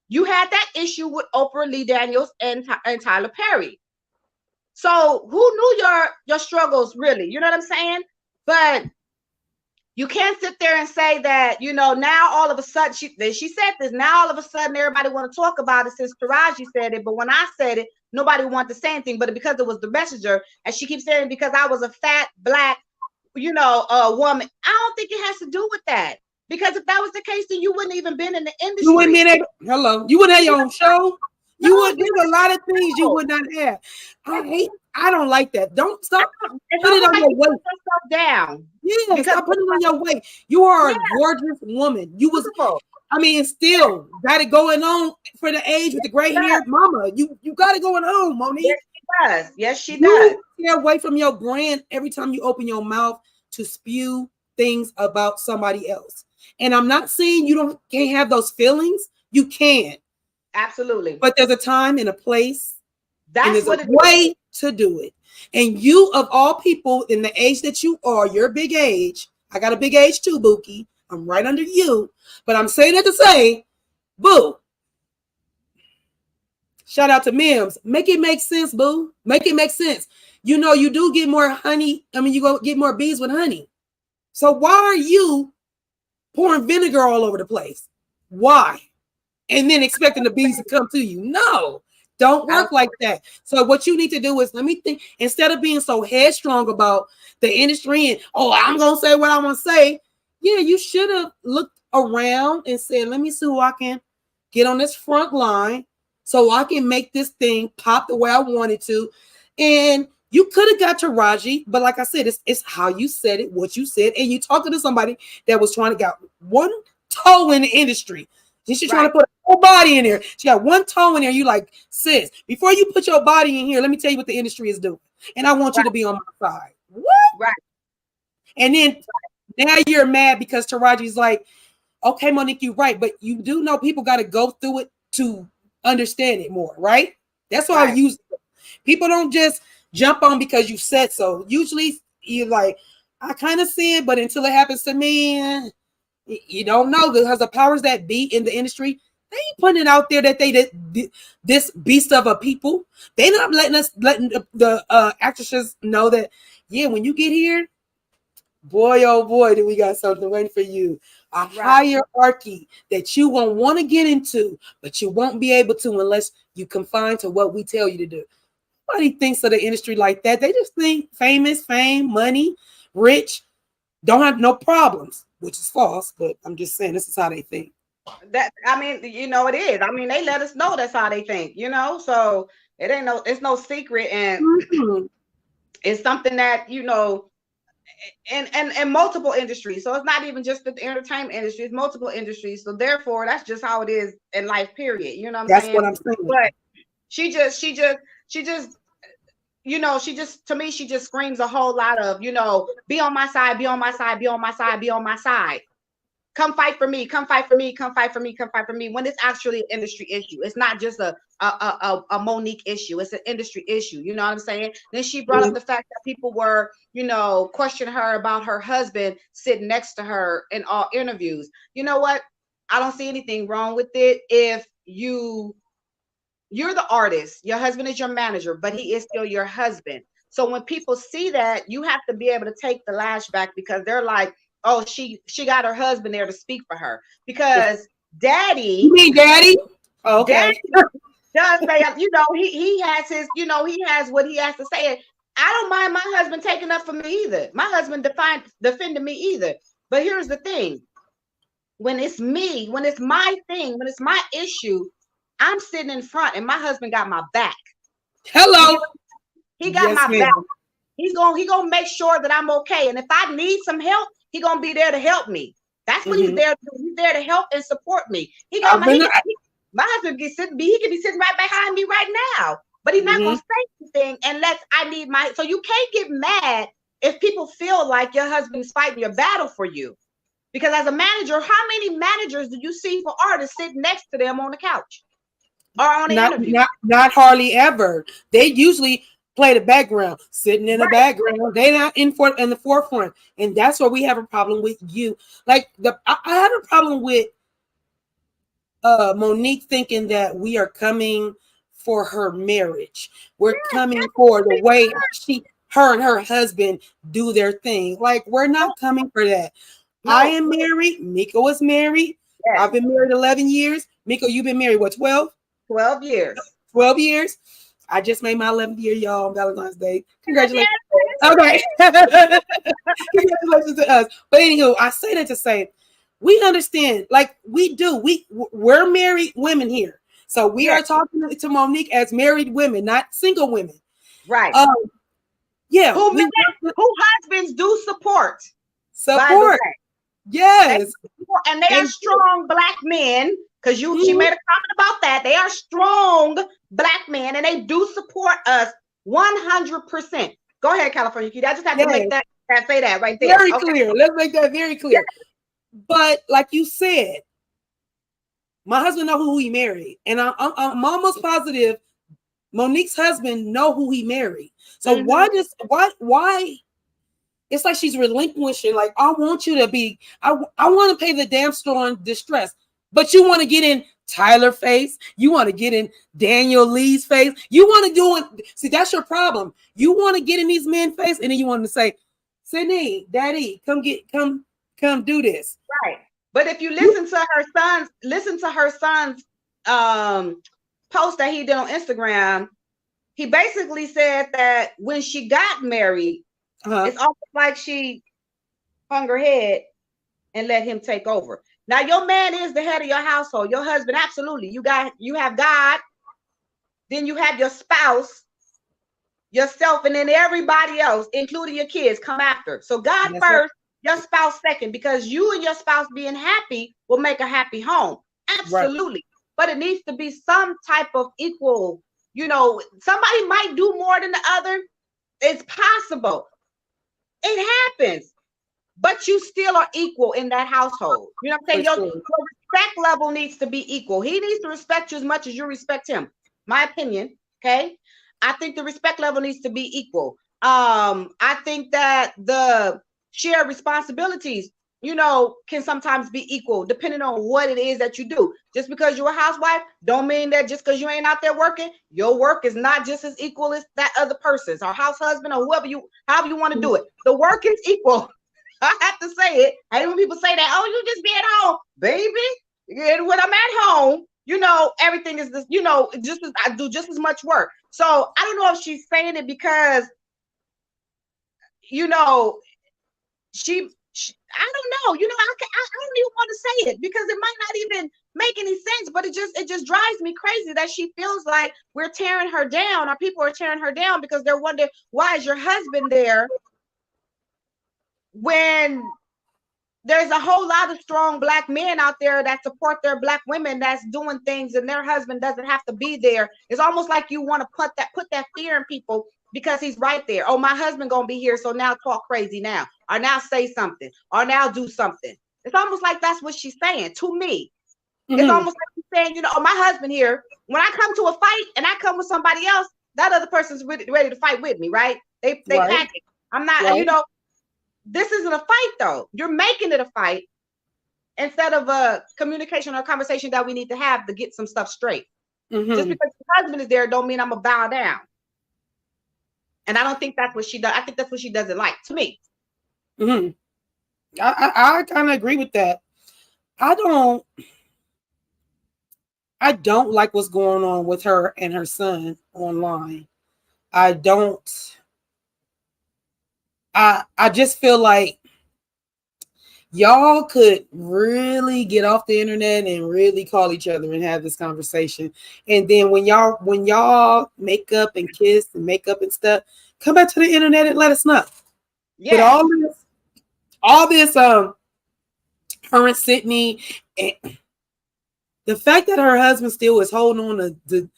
you had that issue with Oprah, Lee Daniels, and Tyler Perry. So who knew your struggles, really? You know what I'm saying? But you can't sit there and say that, now all of a sudden, she said this, now all of a sudden everybody want to talk about it since Taraji said it. But when I said it, nobody wanted to say anything, but because it was the messenger, and she keeps saying because I was a fat, black, woman. I don't think it has to do with that. Because if that was the case, then you wouldn't even been in the industry. You wouldn't be able, you wouldn't have your own show. No, you would. There's a lot of things you would not have. I don't like that. Don't stop. Put it on your weight. Down. Yeah, stop putting it on your weight. You are a gorgeous woman. You was. Still got it going on for the age with the gray hair, mama. You got it going on, Monique. Yes, she does. Yes, she does. Stay away from your brand every time you open your mouth to spew things about somebody else. And I'm not saying you can't have those feelings. You can. Absolutely. But there's a time and a place. That's what a way to do it. And you, of all people, in the age that you are, your big age. I got a big age too, Bookie. I'm right under you. But I'm saying that to say, boo. Shout out to Mims. Make it make sense, boo. Make it make sense. You do get more honey. You go get more bees with honey. So why are you pouring vinegar all over the place? Why? And then expecting the bees to come to you? No, don't work like that. So what you need to do is, let me think, instead of being so headstrong about the industry and, I'm going to say what I want to say. Yeah, you should have looked around and said, let me see who I can get on this front line so I can make this thing pop the way I wanted to. And you could have got Taraji, but like I said, it's how you said it, what you said, and you talking to somebody that was trying to get one toe in the industry. She's trying to put a whole body in there. She got one toe in there. You like, sis, before you put your body in here, let me tell you what the industry is doing. And I want you to be on my side. What? Right. And then now you're mad because Taraji's like, okay, Monique, you're right. But you do know people got to go through it to understand it more, right? That's why I use it. People don't just jump on because you said so. Usually you're like, I kind of see it, but until it happens to me, you don't know, because the powers that be in the industry, they ain't putting it out there that they this beast of a people. They not letting the actresses know that, yeah, when you get here, boy, oh boy, do we got something waiting for you. A hierarchy that you won't want to get into, but you won't be able to unless you confine to what we tell you to do. Nobody thinks of the industry like that. They just think famous, fame, money, rich, don't have no problems, which is false, but I'm just saying this is how they think. It is. They let us know that's how they think, so it's no secret. And it's something that, and multiple industries. So it's not even just the entertainment industry, it's multiple industries. So therefore, that's just how it is in life, period. You know what I'm saying? That's what I'm saying. But she just, to me, she just screams a whole lot of, be on my side, be on my side, be on my side, be on my side. Come fight for me, come fight for me, come fight for me, come fight for me. When it's actually an industry issue. It's not just a Monique issue. It's an industry issue. You know what I'm saying? Then she brought up the fact that people were, questioning her about her husband sitting next to her in all interviews. You know what? I don't see anything wrong with it. If you're the artist, your husband is your manager, but he is still your husband. So when people see that, you have to be able to take the lash back, because they're like, oh, she got her husband there to speak for her, because daddy, you mean daddy? Oh, okay. Daddy does say, he has his, he has what he has to say. I don't mind my husband taking up for me either. My husband defending me either. But here's the thing. When it's me, when it's my thing, when it's my issue, I'm sitting in front and my husband got my back. Hello. He got Yes, my ma'am. back. He gonna make sure that I'm okay. And if I need some help, he gonna be there to help me. That's what he's there to do. He's there to help and support me. My husband he can be sitting right behind me right now, but he's not gonna say anything unless I need my. So you can't get mad if people feel like your husband's fighting your battle for you. Because as a manager, how many managers do you see for artists sitting next to them on the couch or on the interview? Not hardly ever. They usually play the background, sitting in the background. They're not in the forefront, and that's where we have a problem with you. Like I have a problem with Monique thinking that we are coming for her marriage. We're coming for the way her and her husband do their thing. Like, we're not coming for that. No. I am married. Miko is married. Yes. I've been married 11 years. Miko, you've been married, what, 12? 12 years. 12 years. I just made my 11th year, y'all, on Valentine's Day. Congratulations. Okay. Congratulations to us. But anywho, I say that to say, we understand, like we do. We're married women here. So we are talking to Monique as married women, not single women. Right. Yeah. Who husbands do support. Support. Yes. And they are strong Black men, because she made a comment about that. They are strong Black men, and they do support us 100%. Go ahead, California Kid. I just have to make that say that right there. Very clear. Let's make that very clear. Yeah. But like you said, my husband know who he married, and I'm almost positive Monique's husband know who he married. So why? It's like she's relinquishing. Like, I want you to be. I want to pay the damn store on distress, but you want to get in Tyler's face. You want to get in Daniel Lee's face. You want to do it. See, that's your problem. You want to get in these men's face, and then you want them to say, "Sydney, Daddy, come do this." Right. But if you listen to her son's post that he did on Instagram, he basically said that when she got married, it's almost like she hung her head and let him take over. Now, your man is the head of your household. Your husband, absolutely. You have God, then you have your spouse, yourself, and then everybody else, including your kids, come after. So God first. Your spouse second, because you and your spouse being happy will make a happy home. Absolutely. Right. But it needs to be some type of equal, somebody might do more than the other. It's possible. It happens. But you still are equal in that household. You know what I'm saying? Your respect level needs to be equal. He needs to respect you as much as you respect him. My opinion. Okay. I think the respect level needs to be equal. I think that the shared responsibilities, can sometimes be equal depending on what it is that you do. Just because you're a housewife don't mean that just because you ain't out there working, your work is not just as equal as that other person's, or house husband, or however you want to do it. The work is equal. I have to say it. I hate when people say that, oh, you just be at home, baby. And when I'm at home, everything is this, I do just as much work. So I don't know if she's saying it because, I don't know. I don't even want to say it because it might not even make any sense, but it just drives me crazy that she feels like we're tearing her down, or people are tearing her down because they're wondering, why is your husband there when there's a whole lot of strong Black men out there that support their Black women that's doing things, and their husband doesn't have to be there. It's almost like you want to put that fear in people because he's right there. Oh, my husband gonna be here, so now talk crazy now, or now say something, or now do something. It's almost like that's what she's saying to me. It's almost like she's saying, oh, my husband here. When I come to a fight and I come with somebody else, that other person's ready to fight with me, right? They pack it. I'm not, this isn't a fight though. You're making it a fight instead of a communication or conversation that we need to have to get some stuff straight. Just because your husband is there don't mean I'm gonna bow down. And I don't think that's what she does. I think that's what she doesn't like, to me. I kind of agree with that. I don't I don't like what's going on with her and her son online. I don't. I just feel like y'all could really get off the internet and really call each other and have this conversation. And then when y'all make up and kiss and make up and stuff, come back to the internet and let us know. But Yes. all this her and Sydney, and the fact that her husband still is holding on to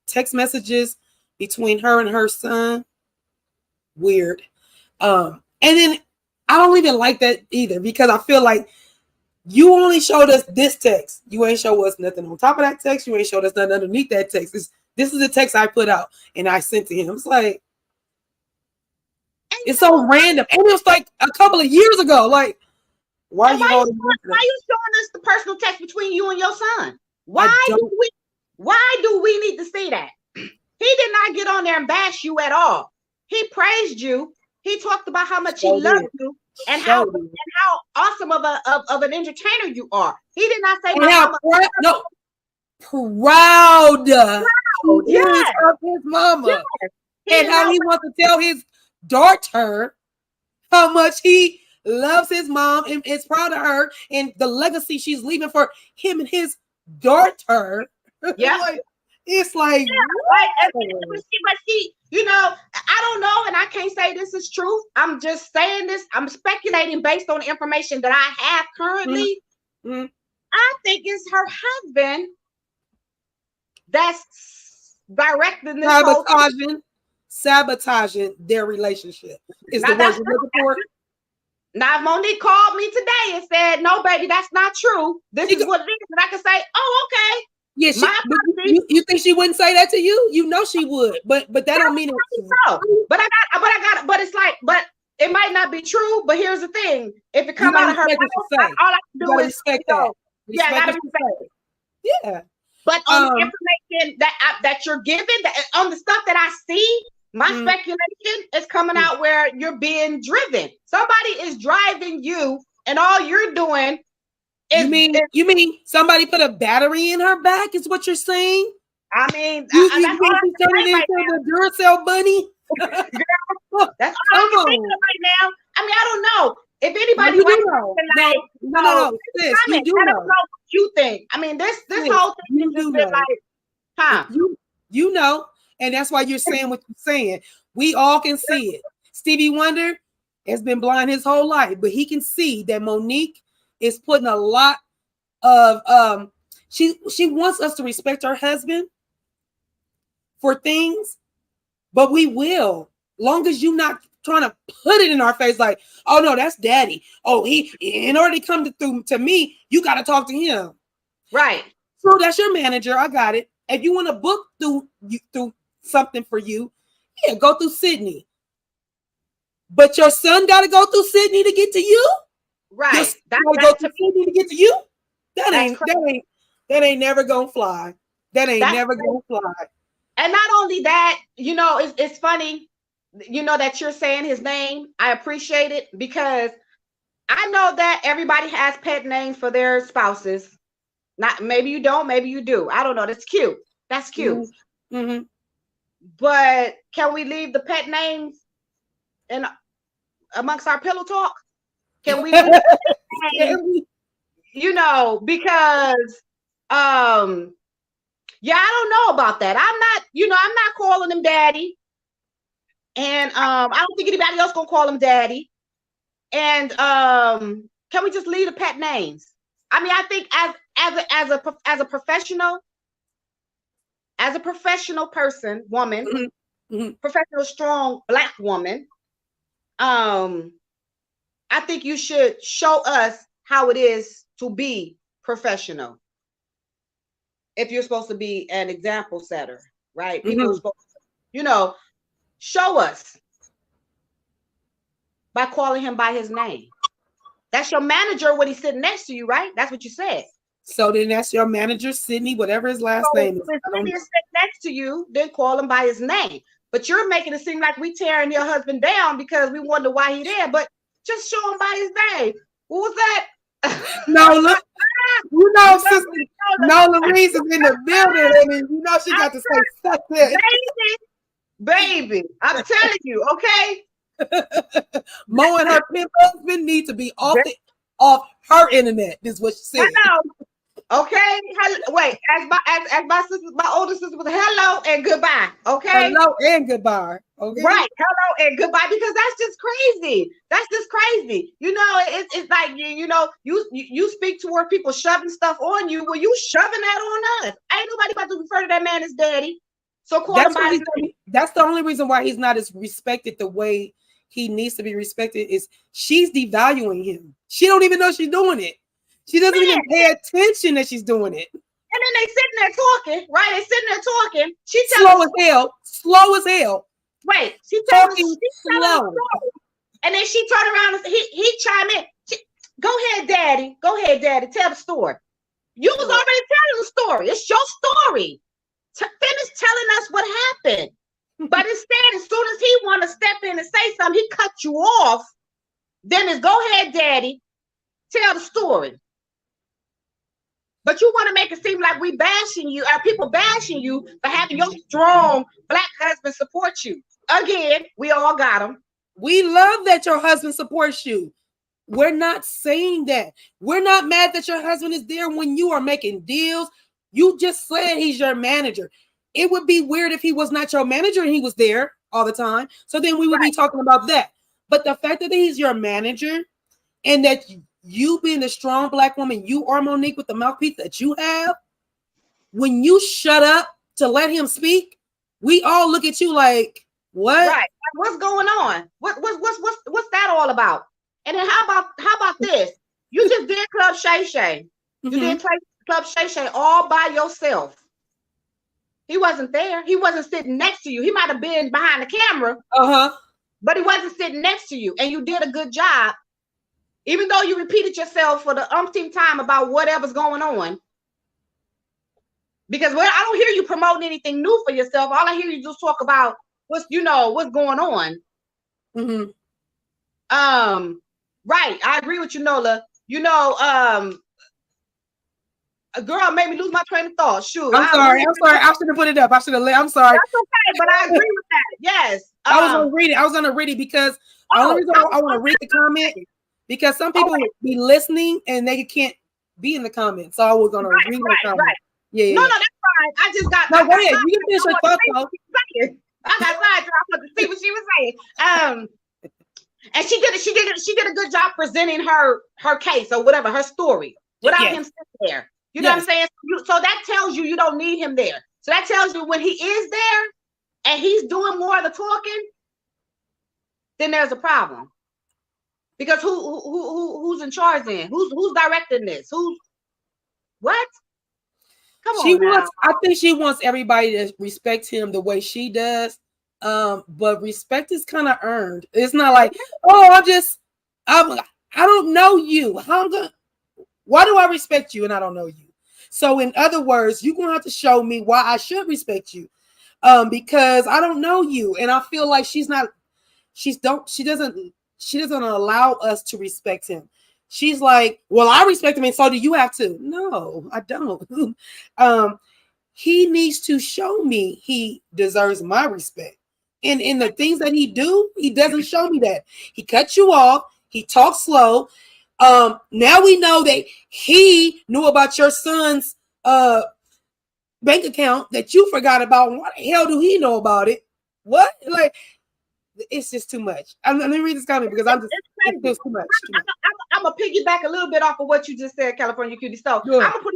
text messages between her and her son, weird. And then I don't even like that either, because I feel like you only showed us this text. You ain't show us nothing on top of that text. You ain't showed us nothing underneath that text. This is the text I put out and I sent to him. It's like, it's so random. And it was like a couple of years ago. Like, why you showing us the personal text between you and your son? Why do we need to see that? He did not get on there and bash you at all. He praised you. He talked about how much he loved you and how awesome of an entertainer you are. He did not say proud yes. of his mama. Yes. And how he wants to tell his daughter how much he loves his mom and is proud of her and the legacy she's leaving for him and his daughter. Yeah. It's like, but she, I don't know, and I can't say this is true. I'm just saying this. I'm speculating based on the information that I have currently. Mm-hmm. I think it's her husband that's directing this sabotaging their relationship. Is the word you're looking for? Now, Monique called me today and said, "No, baby, that's not true. This is what it is." And I can say, "Oh, okay." Yeah, you think she wouldn't say that to you? You know she would, but that don't mean it's so. But it's like, but it might not be true. But here's the thing: if it comes out of her mouth, all I can do is respect that. Yeah, I gotta respect it. Yeah. But on the information that you're giving, on the stuff that I see, my speculation is coming out where you're being driven. Somebody is driving you, and all you're doing. You mean somebody put a battery in her back? Is what you're saying? I mean, you think she's turning into the Duracell bunny? Girl, that's all I'm thinking right now. I mean, I don't know if anybody. No, sis, you do know. I don't know what you think. I mean, this whole thing is just been like, huh? You know, and that's why you're saying what you're saying. We all can see it. Stevie Wonder has been blind his whole life, but he can see that Monique is putting a lot of she wants us to respect her husband for things, but we will, long as you not trying to put it in our face like, oh no, that's daddy. Oh, he in order to come to me, you got to talk to him. Right. So that's your manager. I got it. If you want to book through something for you, yeah, go through Sydney. But your son got to go through Sydney to get to you. Right. Go to Sydney to get to you. That ain't never gonna fly. That ain't never gonna fly. And not only that, it's funny, that you're saying his name. I appreciate it because I know that everybody has pet names for their spouses. Not maybe you don't, maybe you do. I don't know. That's cute. That's cute. Mm-hmm. But can we leave the pet names in amongst our pillow talk? Can we leave because I don't know about that. I'm not calling him daddy. And I don't think anybody else gonna call him daddy. And can we just leave the pet names? I mean, I think as a professional person, woman, professional, strong Black woman, I think you should show us how it is to be professional. If you're supposed to be an example setter, right? People are supposed to, show us by calling him by his name. That's your manager when he's sitting next to you, right? That's what you said. So then that's your manager, Sydney, whatever his last name is. When he's sitting next to you, then call him by his name. But you're making it seem like we tearing your husband down because we wonder why he there. But Just show him by his name. Who was that? No, look, sister, Louise is in the building, and she got to say something. Baby, I'm telling you, okay? Mo and her pimp husband need to be off her internet, is what she said. Okay, wait. As my sister, my older sister was hello and goodbye. Okay, hello and goodbye. Okay, right. Hello and goodbye, because that's just crazy. That's just crazy. It's like you speak toward people shoving stuff on you. Well, you shoving that on us. Ain't nobody about to refer to that man as daddy. So call him by his name. That's the only reason why he's not as respected the way he needs to be respected. Is she's devaluing him. She don't even know she's doing it. She doesn't even pay attention that she's doing it. And then they sitting there talking, right? They sitting there talking. She slow as hell. Wait, she talking slow. And then she turned around and he chimed in. Go ahead, daddy. Go ahead, daddy. Tell the story. You was already telling the story. It's your story. Finish telling us what happened. But instead, as soon as he want to step in and say something, he cut you off. Then it's go ahead, daddy. Tell the story. But you want to make it seem like we bashing you, or people bashing you for having your strong Black husband support you. Again, we all got him. We love that your husband supports you. We're not saying that. We're not mad that your husband is there when you are making deals. You just said he's your manager. It would be weird if he was not your manager and he was there all the time. So then we would be talking about that. But the fact that he's your manager and that you being a strong Black woman, you are Monique with the mouthpiece that you have, when you shut up to let him speak, we all look at you like, what? Right. What's going on? What's that all about? And then how about this? You just did Club Shay Shay. You did Club Shay Shay all by yourself. He wasn't there. He wasn't sitting next to you. He might have been behind the camera. But he wasn't sitting next to you. And you did a good job. Even though you repeated yourself for the umpteenth time about whatever's going on. Because I don't hear you promoting anything new for yourself. All I hear you just talk about what's going on. Right. I agree with you, Nola. A girl made me lose my train of thought. Shoot. I'm sorry. I should have put it up. I'm sorry. That's okay, but I agree with that. Yes. I was gonna read it because the only reason I want to read the comment because some people be listening and they can't be in the comments. So I was gonna read the comment. Right. Yeah. No, that's fine. I just got. No, go ahead. You can finish your thought though. I got sidetracked. I wanted to see what she was saying. And she did a good job presenting her case or whatever, her story without him sitting there. You know what I'm saying? So that tells you don't need him there. So that tells you when he is there and he's doing more of the talking, then there's a problem. Because who's in charge then? Who's directing this? What? Come on. I think she wants everybody to respect him the way she does. But respect is kind of earned. It's not like, I don't know you. Why do I respect you and I don't know you? So in other words, you're gonna have to show me why I should respect you. Because I don't know you, and I feel like she doesn't allow us to respect him. She's like, well, I respect him, and so do you have to. No, I don't. He needs to show me he deserves my respect. And in the things that he doesn't show me that. He cuts you off, he talks slow. Now we know that he knew about your son's bank account that you forgot about. What the hell do he know about it? What? Like, it's just too much. Let me read this comment because it feels too much. I'm gonna piggyback a little bit off of what you just said, California Cutie. So I'm gonna put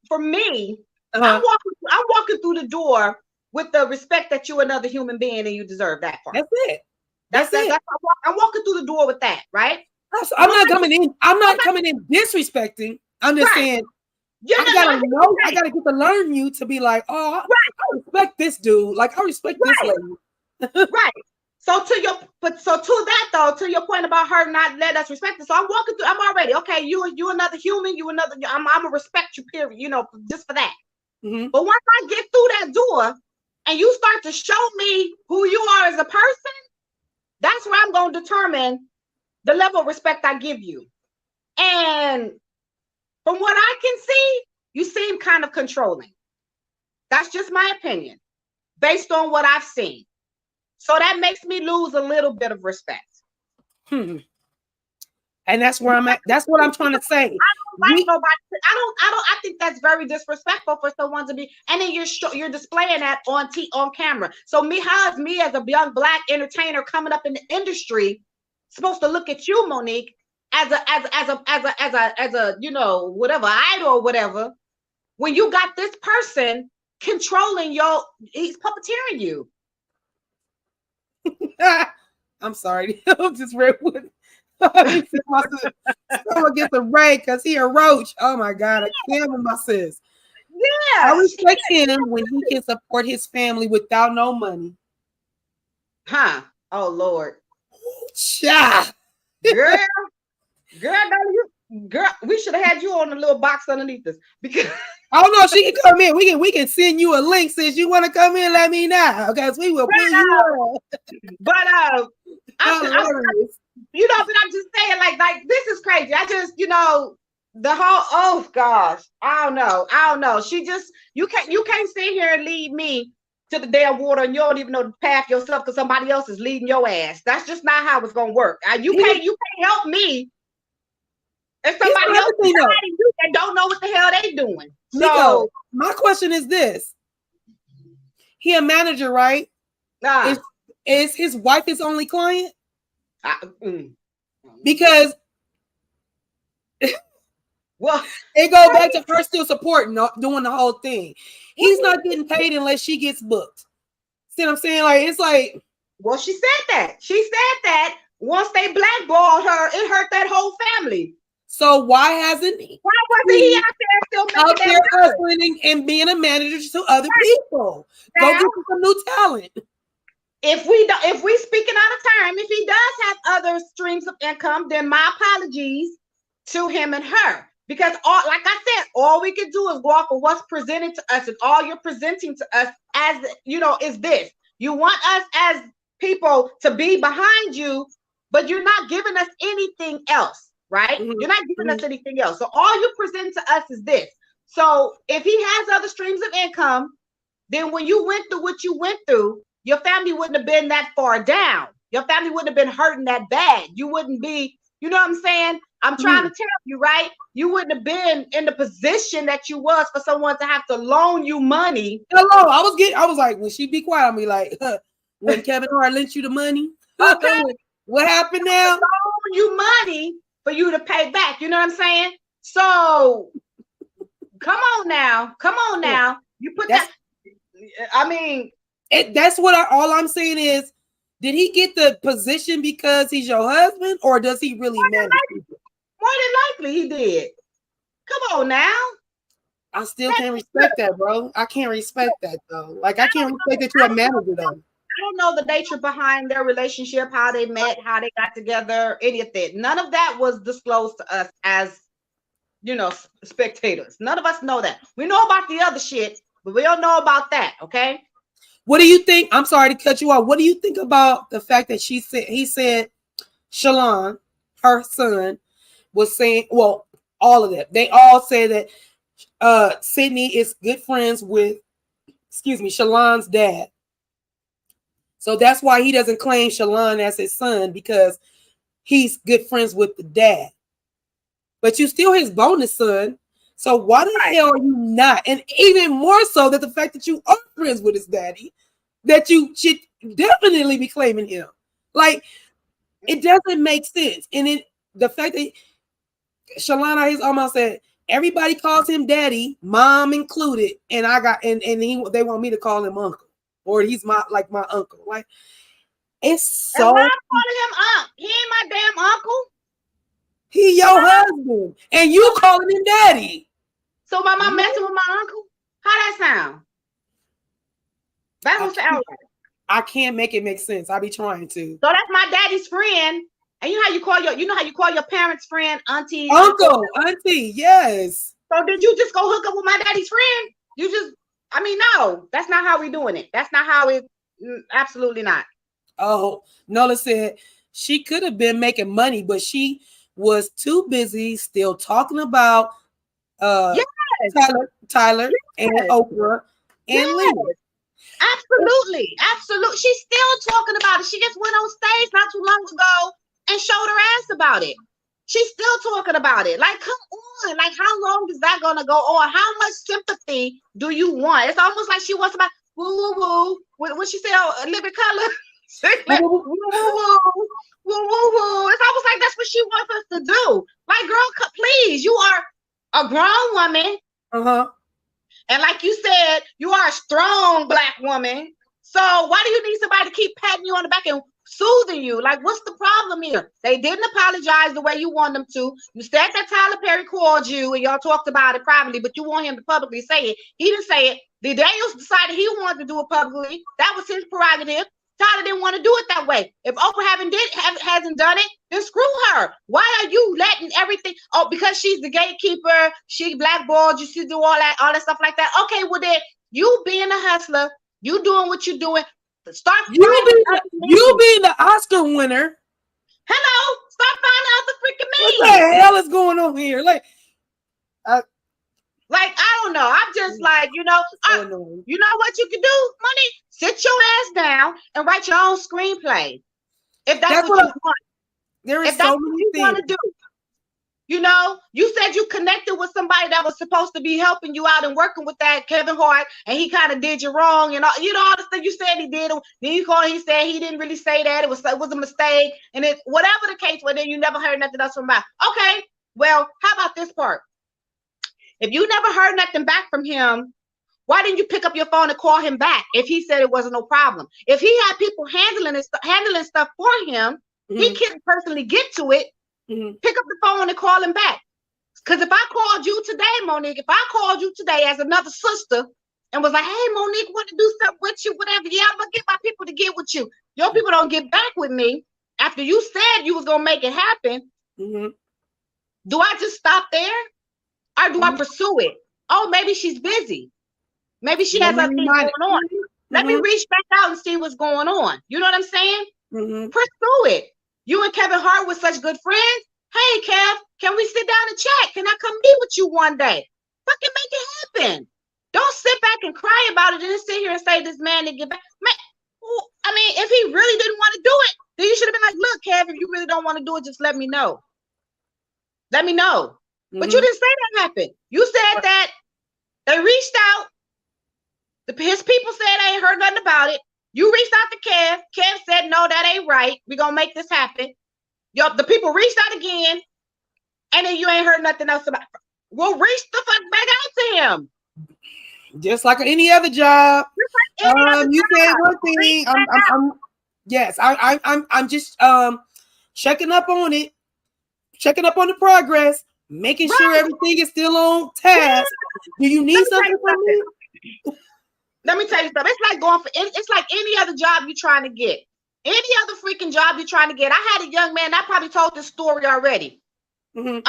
for me, I'm walking through the door with the respect that you're another human being and you deserve that part. That's it. That's it. I'm walking through the door with that, right? I'm not coming in disrespecting. I'm just saying I gotta get to learn you to be like, I respect this dude. Like I respect this lady. Right. So to your point about her not letting us respect it. So I'm walking through, I'm already, okay, you another human, I'm gonna respect you, period, just for that. Mm-hmm. But once I get through that door and you start to show me who you are as a person, That's where I'm going to determine the level of respect I give you. And from what I can see, you seem kind of controlling. That's just my opinion based on what I've seen. So that makes me lose a little bit of respect. And that's where I'm at. That's what I'm trying to say. I don't like nobody. I think that's very disrespectful for someone to be. And then you're displaying that on camera. So how is me as a young Black entertainer coming up in the industry supposed to look at you, Monique, as a whatever idol or whatever, when you got this person controlling he's puppeteering you. I'm sorry. I'm just redwood. I get the raid because he a roach. Oh my God, I can't with my sis. Yeah, I respect him when he can support his family without no money. Huh? Oh Lord. Cha. Girl, we should have had you on the little box underneath us because oh no, she can come in. We can send you a link since you want to come in. Let me know, because we will put you on. But but I'm just saying, like this is crazy. I just, the whole, oh gosh, I don't know. She just, you can't sit here and lead me to the damn water and you don't even know the path yourself because somebody else is leading your ass. That's just not how it's gonna work. You can't help me if somebody else is guiding you and don't know what the hell they doing. Nico, so my question is this: he a manager, right? Is his wife his only client? Because well, it go back to her still supporting, doing the whole thing. He's not getting paid unless she gets booked. See what I'm saying? Like, it's like, well, she said that. She said that once they blackballed her, it hurt that whole family. So why wasn't he out there hustling and being a manager to other people? Go get some new talent. If we speaking out of time, if he does have other streams of income, then my apologies to him and her. Because like I said, all we can do is go off of what's presented to us, and all you're presenting to us as is this. You want us as people to be behind you, but you're not giving us anything else, right? Mm-hmm. You're not giving us anything else. So all you present to us is this. So if he has other streams of income, then when you went through what you went through, your family wouldn't have been that far down. Your family wouldn't have been hurting that bad. You wouldn't be, you know what I'm saying? I'm trying to tell you, right? You wouldn't have been in the position that you was for someone to have to loan you money. Hello, I was like, when she be quiet, I'll be like, when Kevin Hart lent you the money, okay. What happened now? Loan you money for you to pay back. You know what I'm saying? So come on now. You put that. I mean, that's what all I'm saying is, did he get the position because he's your husband, or does he really manage people? More than likely he did. Come on now. I still can't respect that, bro. I can't respect that though. Like, I can't respect that you're a manager though. I don't know the nature behind their relationship, how they met, how they got together, any of that. None of that was disclosed to us as, spectators. None of us know that. We know about the other shit, but we don't know about that, okay? What do you think? I'm sorry to cut you off. What do you think about the fact that he said Shalon, her son, was saying, well, all of them. They all say that Sydney is good friends with, Shalon's dad. So that's why he doesn't claim Shalon as his son, because he's good friends with the dad. But you still his bonus son. So why the hell are you not? And even more so that the fact that you are friends with his daddy, that you should definitely be claiming him. Like, it doesn't make sense. And the fact that Shalana, he's almost said, everybody calls him daddy, mom included, and they want me to call him uncle, or he's my uncle. Like, it's so. And why I'm calling him uncle? He ain't my damn uncle. He your husband, and you calling him daddy. So my mom messing with my uncle? How that sound? That don't sound right. I can't make it make sense. I be trying to. So that's my daddy's friend. And you know how you call your parents' friend, auntie, uncle, auntie, yes. So did you just go hook up with my daddy's friend? No, that's not how we doing it. That's not how it. Absolutely not. Oh, Nola said she could have been making money, but she was too busy still talking about Yes, Tyler and yes, Oprah and yes. Lee. Absolutely. Absolutely. She's still talking about it. She just went on stage not too long ago and showed her ass about it. She's still talking about it. Like, come on. Like, how long is that going to go on? How much sympathy do you want? It's almost like she wants about woo, woo, woo. What she said, Living Color? Like, woo, woo, woo. Woo, woo, woo. It's almost like that's what she wants us to do. Like, girl, please, you are a grown woman. Uh-huh. And like you said, you are a strong Black woman. So why do you need somebody to keep patting you on the back and soothing you? Like, what's the problem here? They didn't apologize the way you want them to. You said that Tyler Perry called you and y'all talked about it privately, but you want him to publicly say it. He didn't say it. The Daniels decided he wanted to do it publicly. That was his prerogative. Tyler didn't want to do it that way. If Oprah hasn't done it, then screw her. Why are you letting everything? Oh, because she's the gatekeeper. She blackballed. You should do all that stuff like that. Okay, well then, you being a hustler, you doing what you're doing. Start You being the Oscar winner. Hello, start finding out the freaking What meaning. the hell is going on here? Like, I don't know. I'm just like, you know what you can do, Money? Sit your ass down and write your own screenplay. If that's what you want. There is so many things you want to do. You know, you said you connected with somebody that was supposed to be helping you out and working with that Kevin Hart, and he kind of did you wrong, and all the stuff you said he did. Then you called, he said he didn't really say that. It was a mistake, and it whatever the case was. Then you never heard nothing else from him. Okay, well, how about this part? If you never heard nothing back from him, why didn't you pick up your phone and call him back if he said it wasn't no problem? If he had people handling stuff for him, he couldn't personally get to it. Pick up the phone and call him back. Because if I called you today, Monique, if I called you today as another sister and was like, hey, Monique, want to do something with you, whatever, yeah, I'm going to get my people to get with you. Your people don't get back with me after you said you was going to make it happen. Do I just stop there? Or do I pursue it? Oh, maybe she's busy. Maybe she has other things going on. Let me reach back out and see what's going on. You know what I'm saying? Pursue it. You and Kevin Hart were such good friends. Hey, Kev, can we sit down and chat? Can I come meet with you one day? Fucking make it happen. Don't sit back and cry about it and then sit here and say this man didn't get back. Man, I mean, if he really didn't want to do it, then you should have been like, look, Kev, if you really don't want to do it, just let me know. Let me know. But you didn't say that happened. You said that they reached out. His people said they ain't heard nothing about it. You reached out to Kev. Kev said, no, that ain't right. We're going to make this happen. The people reached out again, and then you ain't heard nothing else about it. Well, reach the fuck back out to him. Just like any other job. Like any other you job. said one thing. I'm just checking up on it, checking up on the progress, making sure everything is still on task. Do you need something from me? Let me tell you something. It's like any other job you're trying to get. Any other freaking job you're trying to get. I had a young man, I probably told this story already. There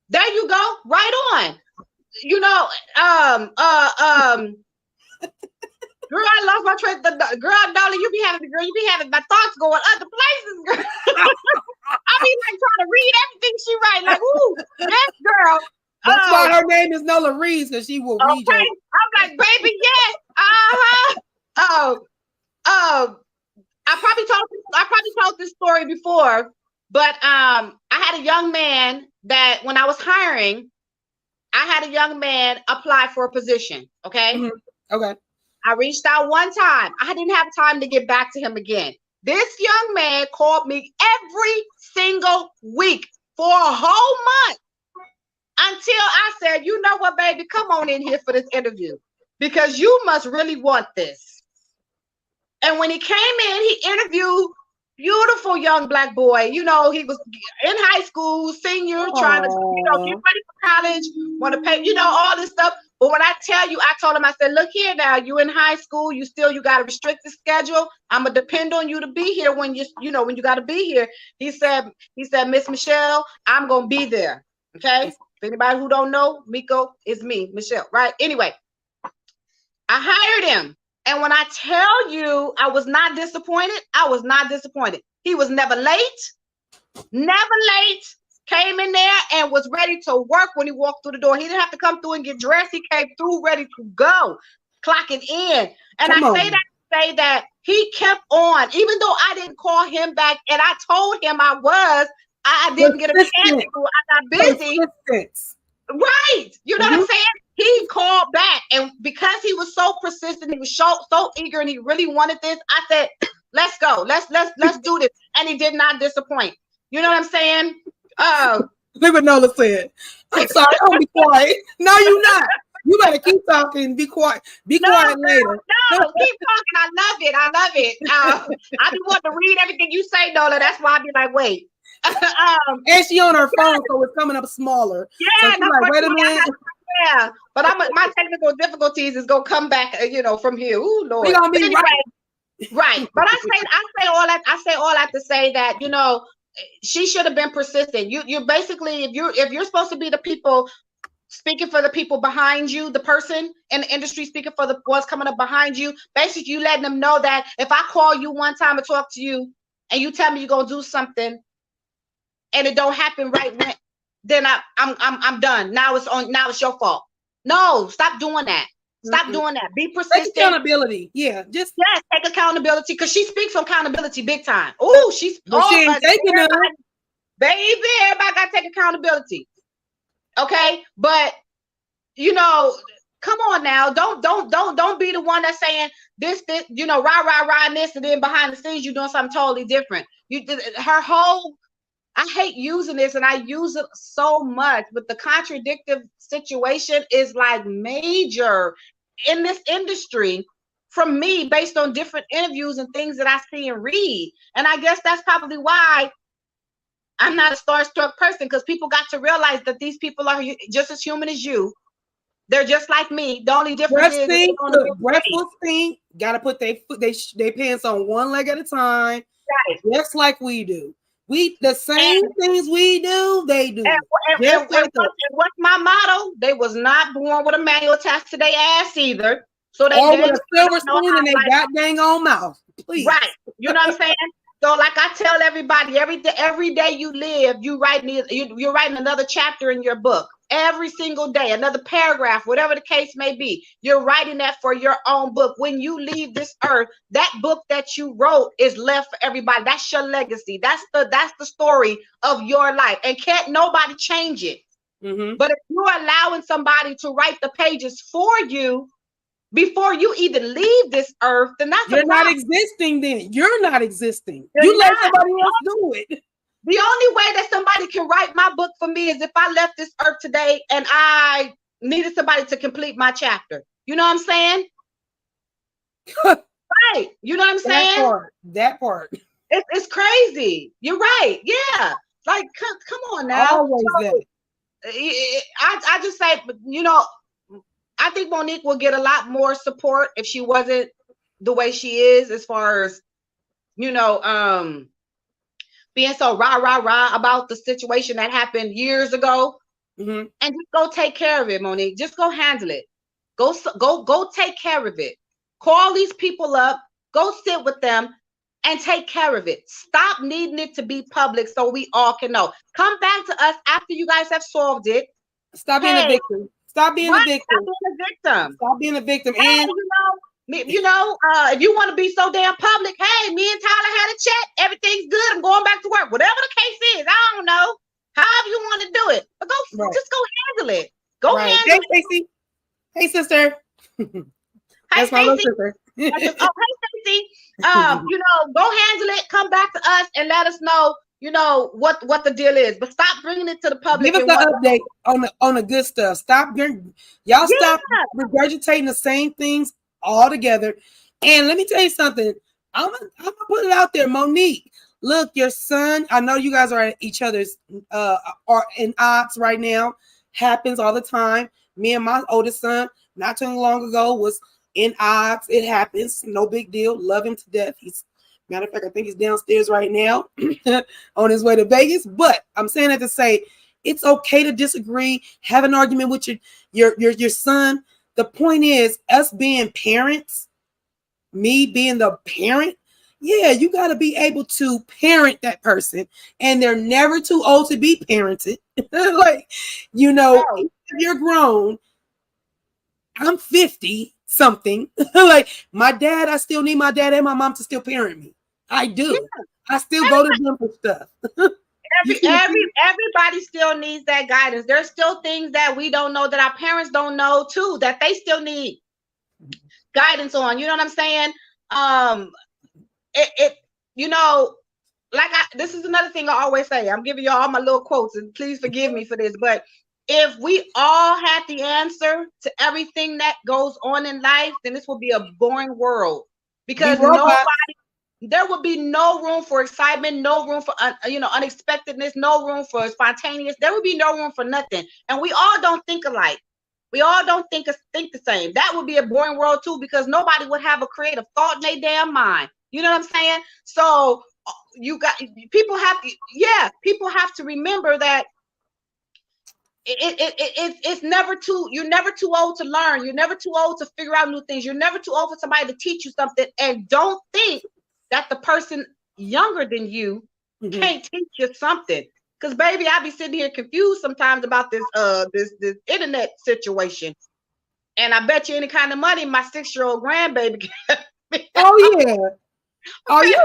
you go. Right on. You know, girl, I lost my train. Girl, darling, you be having my thoughts going other places, girl. I be like trying to read everything she write. Like, ooh, that girl. That's why her name is Nola Reeves, because she will read you. I'm like, baby, yes. I probably told this story before, but I had a young man that when I was hiring, I had a young man apply for a position. Okay. Okay. I reached out one time. I didn't have time to get back to him again. This young man called me every single week for a whole month until I said, you know what, baby, come on in here for this interview because you must really want this. And when he came in, he interviewed beautiful young Black boy. You know, he was in high school, senior, trying to, get ready for college, want to pay, all this stuff. But when I tell you, I told him, I said, look here now, you in high school, you got a restricted schedule. I'm going to depend on you to be here when when you got to be here. He said, Miss Michelle, I'm going to be there. Okay. If anybody who don't know, Miko is me, Michelle. Right. Anyway, I hired him And when I tell you I was not disappointed, I was not disappointed. He was never late, came in there and was ready to work when he walked through the door. He didn't have to come through and get dressed. He came through ready to go, clocking in. And I say that he kept on, even though I didn't call him back, and I told him I didn't get a chance to. I got busy. Right. You know what I'm saying? He called back, and because he was so persistent, he was so eager, and he really wanted this, I said, let's go. Let's do this. And he did not disappoint. You know what I'm saying? Look what Nola said. I'm sorry, I'll be quiet. No, you're not. You better keep talking. Be quiet. Be quiet later. No, keep talking. I love it. I just want to read everything you say, Nola. That's why I be like, wait. And she on her phone, so it's coming up smaller. Yeah, so like, wait a minute. Yeah, but my technical difficulties is gonna come back, from here. Ooh, Lord. We gonna be anyway, right. But I say all that to say that she should have been persistent. You basically, if you're supposed to be the people speaking for the people behind you, the person in the industry speaking for the ones coming up behind you, basically you letting them know that if I call you one time and talk to you, and you tell me you're gonna do something, and it don't happen right when, then I'm done. Now it's your fault. No, stop doing that. Stop doing that. Be persistent. Take accountability. Yeah, take accountability, because she speaks on accountability big time. Oh, she ain't taking it. Baby, everybody gotta take accountability. Okay, but come on now. Don't be the one that's saying this, rah, and this, and then behind the scenes you're doing something totally different. I hate using this, and I use it so much, but the contradictive situation is like major in this industry from me, based on different interviews and things that I see and read. And I guess that's probably why I'm not a starstruck person, because people got to realize that these people are just as human as you. They're just like me. The only difference is breathless thing. Got to put their pants on one leg at a time, right. Just like we do. The same things we do, they do. And what's my motto? They was not born with a manual attached to their ass either. So they with a silver spoon in their goddamn own mouth. Please. Right. You know what I'm saying? So like I tell everybody, every day you live, you're writing another chapter in your book. Every single day, another paragraph, whatever the case may be, you're writing that for your own book. When you leave this earth, that book that you wrote is left for everybody. That's your legacy. That's the story of your life, and can't nobody change it. But if you're allowing somebody to write the pages for you before you even leave this earth, then that's you're not existing. Then you're not existing. You let somebody else do it. The only way that somebody can write my book for me is if I left this earth today and I needed somebody to complete my chapter. You know what I'm saying? Right. You know what I'm saying? That part. It's crazy. You're right. Yeah. Like, come on now. Always that. I just say, I think Monique will get a lot more support if she wasn't the way she is, as far as, being so rah about the situation that happened years ago. And just go take care of it, Monique. Just go handle it. Go take care of it. Call these people up, go sit with them and take care of it. Stop needing it to be public so we all can know. Come back to us after you guys have solved it. Stop being a victim. Stop being a victim. Stop being a victim. Stop being a victim. And if you want to be so damn public, hey, me and Tyler had a chat. Everything's good. I'm going back to work. Whatever the case is, I don't know. However you want to do it, but just go handle it. Go handle it. Hey, Stacey. Hey, sister. That's my little sister. Hey, Stacey. Go handle it. Come back to us and let us know. What the deal is, but stop bringing it to the public. Give us an update on the good stuff. Stop regurgitating the same things all together. And let me tell you something. I'm gonna put it out there, Monique. Look, your son. I know you guys are at each other's are in odds right now. Happens all the time. Me and my oldest son, not too long ago, was in odds. It happens. No big deal. Love him to death. Matter of fact, I think he's downstairs right now on his way to Vegas. But I'm saying that to say it's okay to disagree, have an argument with your son. The point is, us being parents, me being the parent, yeah, you got to be able to parent that person, and they're never too old to be parented. Like, you know, if you're grown, I'm 50 something. Like my dad, I still need my dad and my mom to still parent me. I do. Yeah. I still go to them for stuff. Everybody still needs that guidance. There's still things that we don't know, that our parents don't know too, that they still need guidance on. You know what I'm saying? You know, like this is another thing I always say. I'm giving you all my little quotes, and please forgive me for this, but if we all had the answer to everything that goes on in life, then this would be a boring world, because there would be no room for excitement, no room for unexpectedness, no room for spontaneous. There would be no room for nothing, and we all don't think alike. We all don't think the same. That would be a boring world too, because nobody would have a creative thought in their damn mind. You know what I'm saying? So people have to remember that it's never you're never too old to learn. You're never too old to figure out new things. You're never too old for somebody to teach you something. And don't think that the person younger than you can't teach you something. Because baby, I be sitting here confused sometimes about this internet situation. And I bet you any kind of money my 6-year-old grandbaby can. Oh yeah. Oh yeah.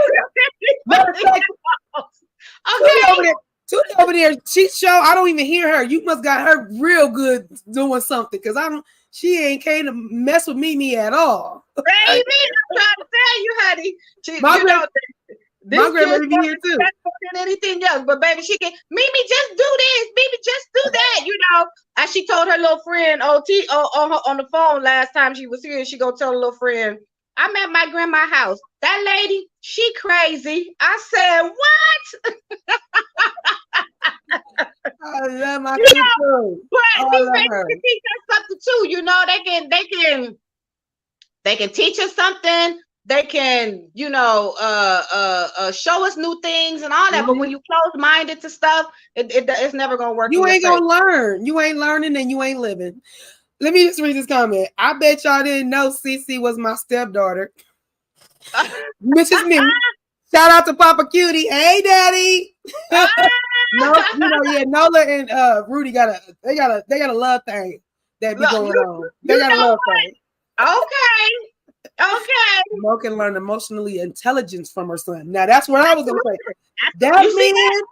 Okay. Tootie over there, she show. I don't even hear her. You must got her real good doing something, because I don't. She ain't came to mess with Mimi at all. Baby, I'm trying to tell you, honey. My grandmother be here too. Than anything else, but baby, she can. Mimi, just do this. Mimi, just do that. You know, as she told her little friend OT on the phone last time she was here. She go tell her little friend, "I'm at my grandma's house. That lady, she crazy." I said, "What?" I love my kid too. But these babies can teach us something too. You know, they can teach us something. They can, show us new things and all that. But when you close-minded to stuff, it's never gonna work. You ain't gonna learn. You ain't learning, and you ain't living. Let me just read this comment. I bet y'all didn't know Cece was my stepdaughter. Mrs. Me. Shout out to Papa Cutie. Hey, Daddy. Nola and Rudy got a love thing that be going on. They got a love thing. Okay. Mo can learn emotionally intelligence from her son. Now that's what I was gonna say. That man,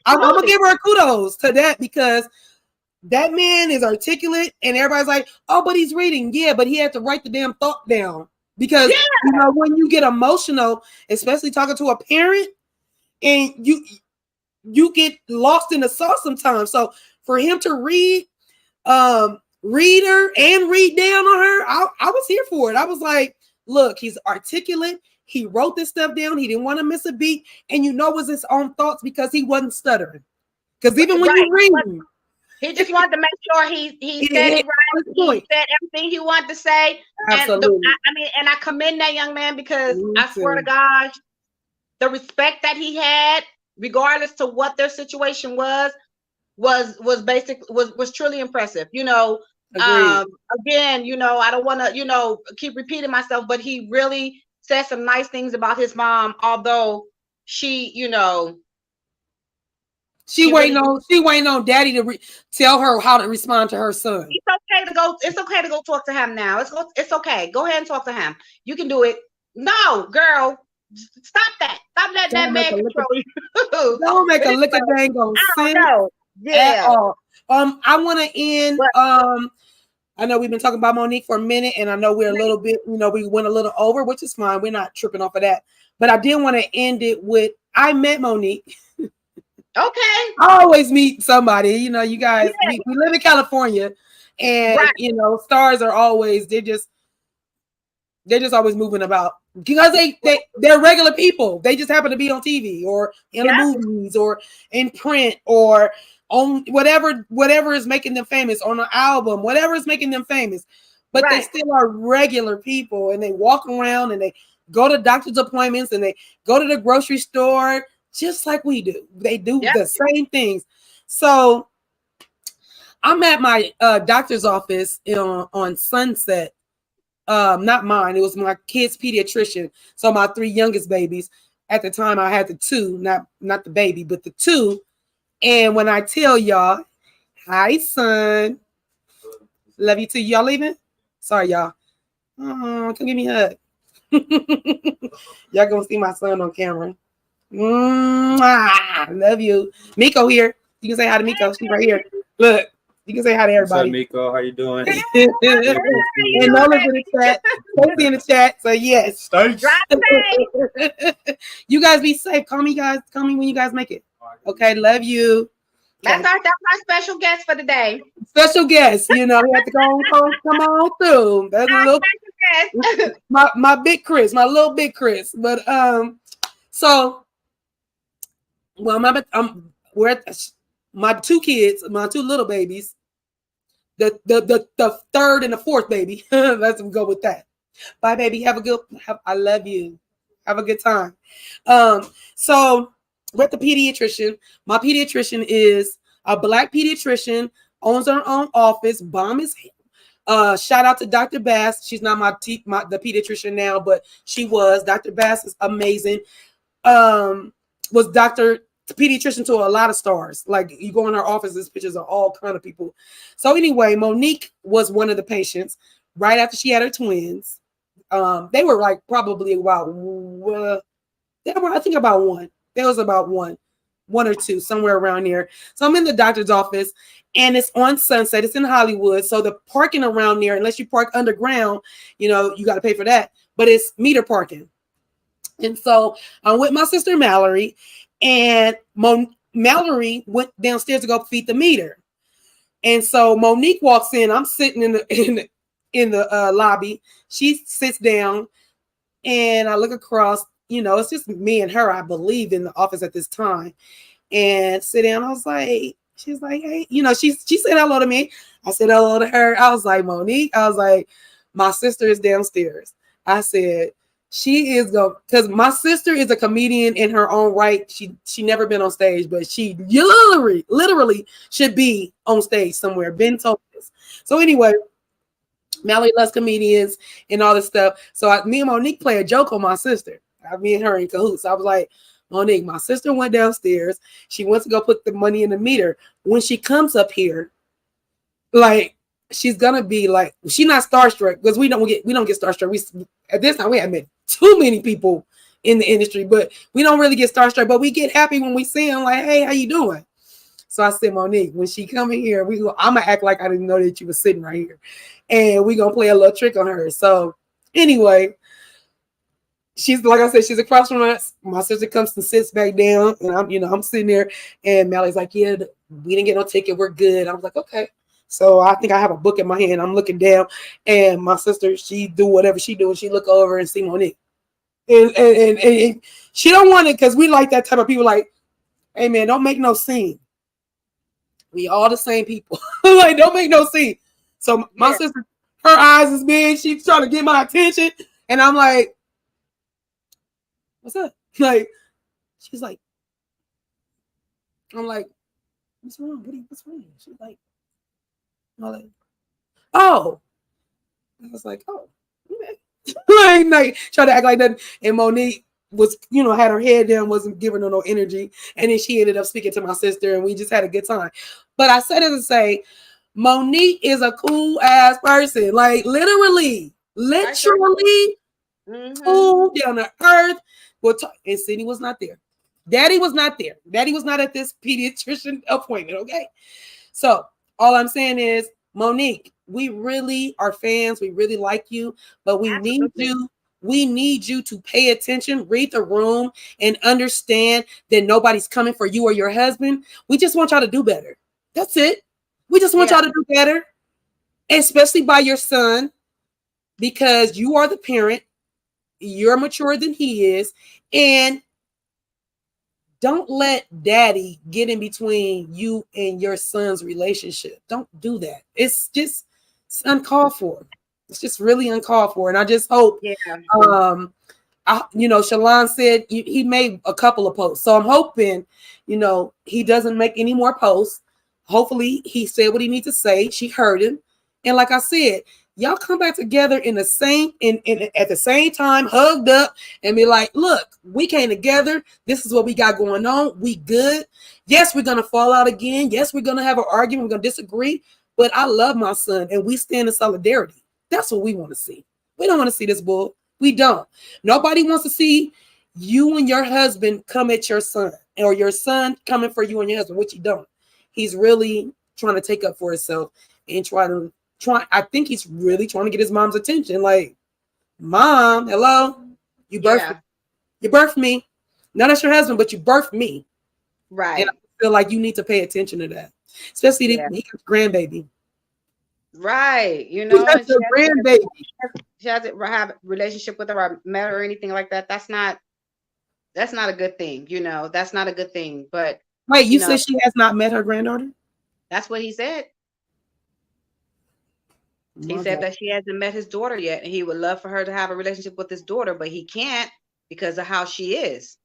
I'm gonna give her kudos to that, because that man is articulate, and everybody's like, "Oh, but he's reading." Yeah, but he had to write the damn thought down, because when you get emotional, especially talking to a parent, and you get lost in the sauce sometimes. So for him to read her and read down on her, I was here for it. I was like, look, he's articulate. He wrote this stuff down. He didn't want to miss a beat. And it was his own thoughts, because he wasn't stuttering. Because even when you read, he just wanted to make sure he said it right. He said everything he wanted to say. Absolutely. And I commend that young man, because I swear to God, the respect that he had, regardless to what their situation was truly impressive. Again, I don't want to, keep repeating myself, but he really said some nice things about his mom, although she waiting on daddy to tell her how to respond to her son. It's okay to go talk to him now. It's okay. Go ahead and talk to him. You can do it. No, girl, stop that. Stop letting that man control you. Don't make a lick of dang on sin at all. I want to end. I know we've been talking about Monique for a minute, and I know we're a little bit, we went a little over, which is fine. We're not tripping off of that. But I did want to end it with, I met Monique. Okay. I always meet somebody. You guys, we live in California, and stars are always, they're just always moving about, because they're regular people. They just happen to be on TV or in the movies or in print or on whatever is making them famous, on an album, whatever is making them famous. But they still are regular people, and they walk around, and they go to doctor's appointments, and they go to the grocery store just like we do. They do the same things. So I'm at my doctor's office on Sunset, Not mine. It was my kid's pediatrician. So my 3 youngest babies. At the time, I had the 2, not the baby, but the 2. And when I tell y'all, hi, son, love you too. Y'all leaving? Sorry, y'all. Oh, come give me a hug. Y'all gonna see my son on camera. Love you. Miko here. You can say hi to Miko. She's right here. Look, you can say hi to everybody. What's up, Miko? How you doing? And Nola's in the chat. Sophie in the chat. So yes. You guys be safe. Call me, guys. Call me when you guys make it. Okay. Love you. Okay. That's our special guest for the day. Special guest. You know, we have to come on through. That's a little my big Chris, my little big Chris. But so well, we're at my 2 kids, my 2 little babies. The 3rd and the 4th baby. Let's go with that. Bye, baby. I love you. Have a good time. So we're at the pediatrician. My pediatrician is a Black pediatrician, owns her own office, bomb as hell. Shout out to Dr. Bass. She's not the pediatrician now, but she was. Dr. Bass is amazing. Was pediatrician to a lot of stars. Like you go in her office, there's pictures of all kind of people. So anyway, Monique was one of the patients right after she had her twins. They were like probably about I think about 1. There was about 1 or 2 somewhere around here. So I'm in the doctor's office and it's on Sunset. It's in Hollywood. So the parking around there, unless you park underground, you know, you got to pay for that. But it's meter parking. And so I'm with my sister Mallory, and Mallory went downstairs to go feed the meter. And so Monique walks in. I'm sitting in the lobby. She sits down, and I look across. You know, it's just me and her, I believe, in the office at this time. And sit down. I was like, she's like, hey, you know, she said hello to me. I said hello to her. I was like, Monique. I was like, my sister is downstairs. I said, she is going, because my sister is a comedian in her own right. She never been on stage, but she literally should be on stage somewhere. Ben told us. So anyway, Mallory loves comedians and all this stuff. So me and Monique play a joke on my sister. Me and her in cahoots. I was like, Monique, my sister went downstairs. She went to go put the money in the meter. When she comes up here, like, she's gonna be like, she's not starstruck because we don't get starstruck. We at this time we haven't met too many people in the industry, but we don't really get starstruck. But we get happy when we see them. Like, hey, how you doing? So I said, Monique, when she come in here, I'm gonna act like I didn't know that you were sitting right here, and we gonna play a little trick on her. So anyway, she's like I said, she's across from us. My sister comes and sits back down, and I'm sitting there, and Mally's like, yeah, we didn't get no ticket, we're good. I was like, okay. So I think I have a book in my hand. I'm looking down, and my sister, she do whatever she do, and she look over and see Monique. And she don't want it because we like that type of people. Like, hey man, don't make no scene. We all the same people. Like, don't make no scene. So my sister, her eyes is big. She's trying to get my attention, and I'm like, what's up? Like, she's like, I'm like, what's wrong? What's wrong? She's like, oh, I was like, oh, okay. like try to act like that. And Monique was, had her head down, wasn't giving her no energy. And then she ended up speaking to my sister, and we just had a good time. But I said it to say, Monique is a cool ass person, like literally, cool down to earth. And Sydney was not there. Daddy was not there. Daddy was not at this pediatrician appointment. Okay, so all I'm saying is, Monique, we really are fans. We really like you, but we need you. We need you to pay attention, read the room, and understand that nobody's coming for you or your husband. We just want y'all to do better. That's it. We just want y'all to do better, especially by your son, because you are the parent. You're mature than he is, and don't let daddy get in between you and your son's relationship. Don't do that. It's uncalled for. It's just really uncalled for. And I just hope, Shalon said he made a couple of posts. So I'm hoping, he doesn't make any more posts. Hopefully he said what he needs to say. She heard him. And like I said, y'all come back together in the same at the same time, hugged up, and be like, look, we came together. This is what we got going on. We good. Yes, we're gonna fall out again. Yes, we're gonna have an argument. We're gonna disagree. But I love my son, and we stand in solidarity. That's what we want to see. We don't want to see this bull. We don't. Nobody wants to see you and your husband come at your son, or your son coming for you and your husband, which he don't. He's really trying to take up for himself and I think he's really trying to get his mom's attention. Like, Mom, hello, you birthed me. Now that's your husband, but you birthed me. Right. And I feel like you need to pay attention to that, especially he got a grandbaby. Right. You know, that's a grandbaby. She hasn't have a relationship with her or met her or anything like that. That's not a good thing. You know, that's not a good thing. But wait, you said she has not met her granddaughter? That's what he said. He said that she hasn't met his daughter yet, and he would love for her to have a relationship with his daughter, but he can't because of how she is.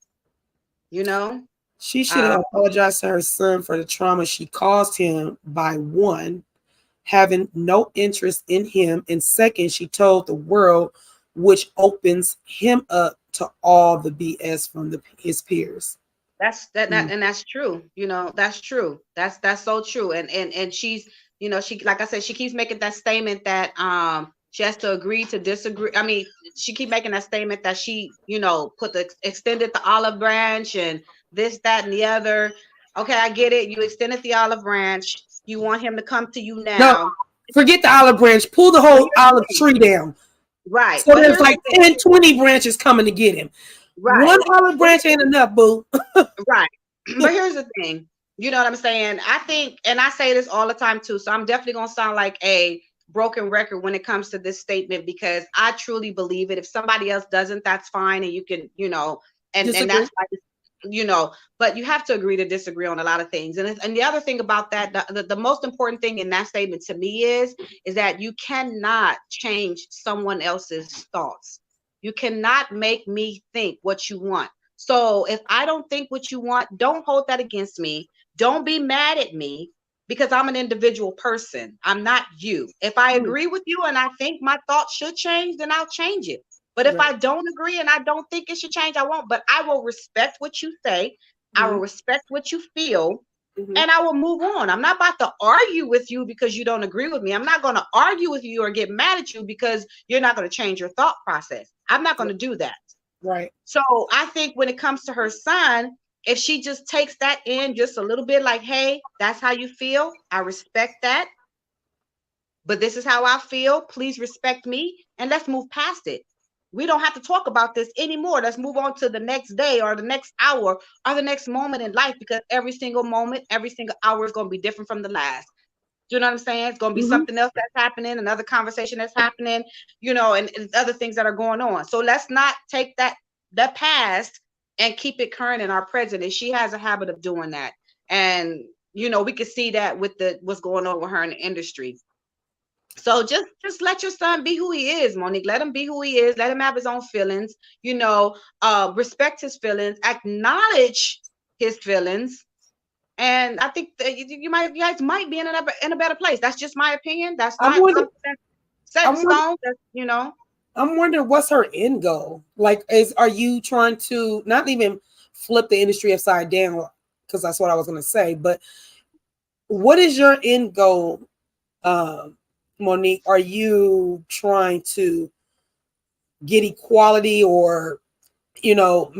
You know? She should have apologized to her son for the trauma she caused him by, one, having no interest in him, and second, she told the world, which opens him up to all the BS from his peers. And that's true. You know, that's true. That's so true. And she's, you know, she, like I said, she keeps making that statement that she has to agree to disagree. I mean, she keep making that statement that she, you know, extended the olive branch and this, that, and the other. Okay, I get it. You extended the olive branch. You want him to come to you now. No, forget the olive branch. Pull the whole olive tree down. Right. So there's like 10, 20 branches coming to get him. Right. One olive branch ain't enough, boo. Right. But here's the thing. You know what I'm saying? I think, and I say this all the time too, so I'm definitely going to sound like a broken record when it comes to this statement, because I truly believe it. If somebody else doesn't, that's fine. And you can, you know, and that's why, you know, but you have to agree to disagree on a lot of things. And the other thing about that, the most important thing in that statement to me is that you cannot change someone else's thoughts. You cannot make me think what you want. So if I don't think what you want, don't hold that against me. Don't be mad at me, because I'm an individual person. I'm not you. If I agree with you and I think my thoughts should change, then I'll change it. But if I don't agree and I don't think it should change, I won't. But I will respect what you say. I will respect what you feel. And I will move on. I'm not about to argue with you because you don't agree with me. I'm not going to argue with you or get mad at you because you're not going to change your thought process. I'm not going to do that. Right. So I think when it comes to her son, if she just takes that in just a little bit, like, hey, that's how you feel. I respect that. But this is how I feel. Please respect me. And let's move past it. We don't have to talk about this anymore. Let's move on to the next day or the next hour or the next moment in life, because every single moment, every single hour is going to be different from the last. Do you know what I'm saying? It's going to be something else that's happening, another conversation that's happening, you know, and other things that are going on. So let's not take that past and keep it current in our present. And she has a habit of doing that. And, you know, we could see that with what's going on with her in the industry. So just let your son be who he is, Monique. Let him be who he is. Let him have his own feelings, you know, respect his feelings, acknowledge his feelings. And I think that you guys might be in a better place. That's just my opinion. That's not something that's set in stone. You know. I'm wondering, what's her end goal? Like, are you trying to not even flip the industry upside down? Because that's what I was going to say. But what is your end goal, Monique? Are you trying to get equality, or, you know,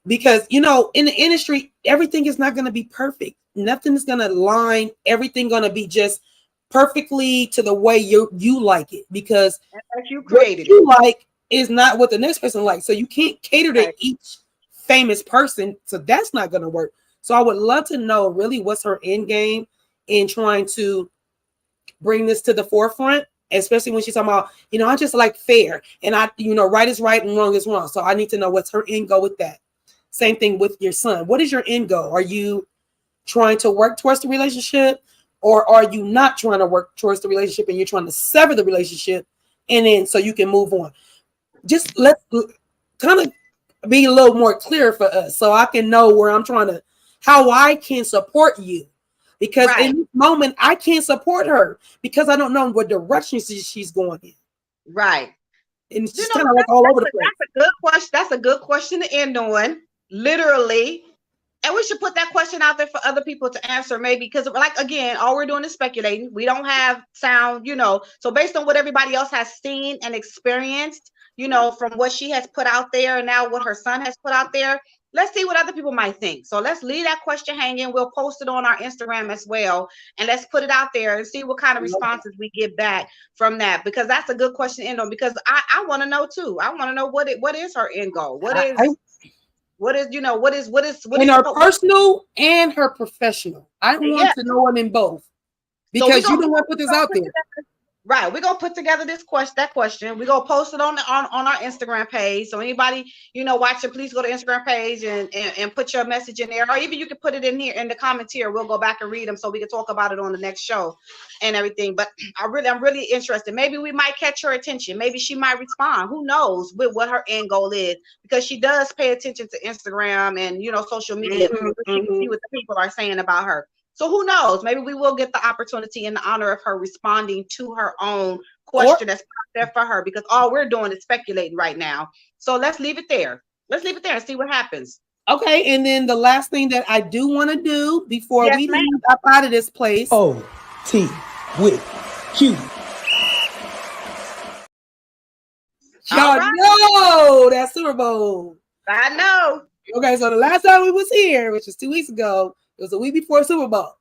because, you know, in the industry, everything is not going to be perfect. Nothing is going to line. Everything going to be just perfectly to the way you like it, because you created what you like is not what the next person likes. So you can't cater to each famous person. So that's not going to work. So I would love to know really what's her end game in trying to bring this to the forefront, especially when she's talking about, you know, I just like fair, and I, you know, right is right and wrong is wrong. So I need to know what's her end goal with that. Same thing with your son. What is your end goal? Are you trying to work towards the relationship, or are you not trying to work towards the relationship and you're trying to sever the relationship, and then so you can move on? Just let's kind of be a little more clear for us, so I can know where I'm trying to, how I can support you. because in this moment I can't support her because I don't know what direction she's going in. Right. And it's just kind of like all over the place. That's a good question. That's a good question to end on. Literally. And we should put that question out there for other people to answer, maybe, because, like, again, all we're doing is speculating. We don't have sound, So based on what everybody else has seen and experienced, from what she has put out there and now what her son has put out there, let's see what other people might think. So let's leave that question hanging. We'll post it on our Instagram as well. And let's put it out there and see what kind of responses we get back from that. Because that's a good question to end on. Because I want to know, too. I want to know what is her end goal? What is in her personal and her professional? I want to know them in both, because you don't want to put this out there. Right, we're gonna put together that question. We're gonna post it on our Instagram page. So anybody watching, please go to Instagram page and put your message in there, or even you can put it in here in the comments here. We'll go back and read them so we can talk about it on the next show and everything. But I'm really interested. Maybe we might catch her attention. Maybe she might respond. Who knows with what her end goal is, because she does pay attention to Instagram and social media. She can see what the people are saying about her. So who knows? Maybe we will get the opportunity and the honor of her responding to her own question that's there for her, because all we're doing is speculating right now. So let's leave it there. Let's leave it there and see what happens. Okay, and then the last thing that I do want to do before we leave up out of this place. OT with Q. Y'all know that Super Bowl. I know. Okay, so the last time we was here, which was 2 weeks ago, it was a week before Super Bowl.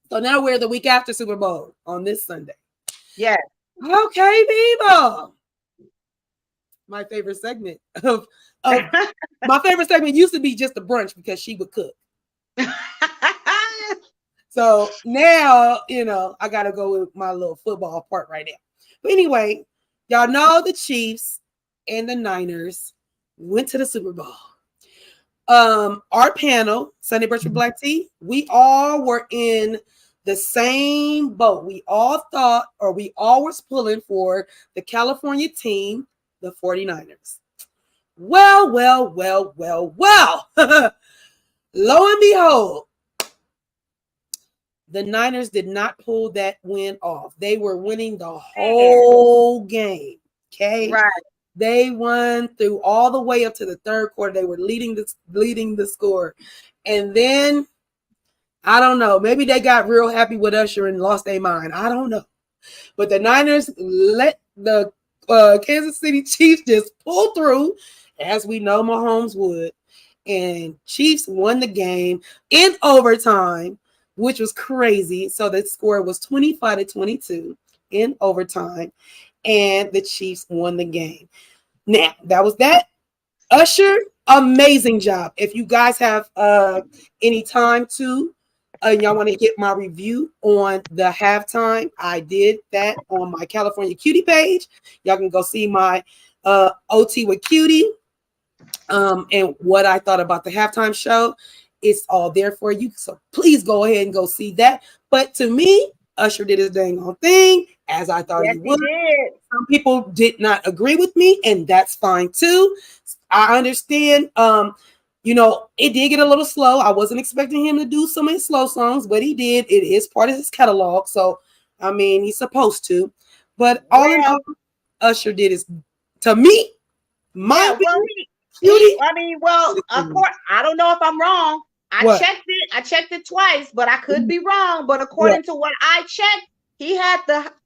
So now we're the week after Super Bowl on this Sunday. Yeah. Okay, people. My favorite segment of my favorite segment used to be just the brunch, because she would cook. So now, I got to go with my little football part right now. But anyway, y'all know the Chiefs and the Niners went to the Super Bowl. Our panel, Sunday Brunch with Black Tea, we all were in the same boat. We all thought, or we all was pulling for the California team, the 49ers. Well. Lo and behold, the Niners did not pull that win off. They were winning the whole game. Okay. Right. They won through all the way up to the third quarter. They were leading the score. And then, I don't know, maybe they got real happy with Usher and lost their mind. I don't know. But the Niners let the Kansas City Chiefs just pull through, as we know Mahomes would. And Chiefs won the game in overtime, which was crazy. So the score was 25-22 in overtime. And the Chiefs won the game. Now, that was that. Usher, amazing job. If you guys have any time to, y'all want to get my review on the halftime, I did that on my California Cutie page. Y'all can go see my OT with Cutie and what I thought about the halftime show. It's all there for you. So please go ahead and go see that. But to me, Usher did his dang on thing, as I thought he would. Some people did not agree with me, and that's fine too. I understand. It did get a little slow. I wasn't expecting him to do so many slow songs, but he did. It is part of his catalog, so I mean, he's supposed to. But all in all, Usher did his, to me, my opinion. Of course, I don't know if I'm wrong. I checked it twice, but I could be wrong. But according to what I checked, he had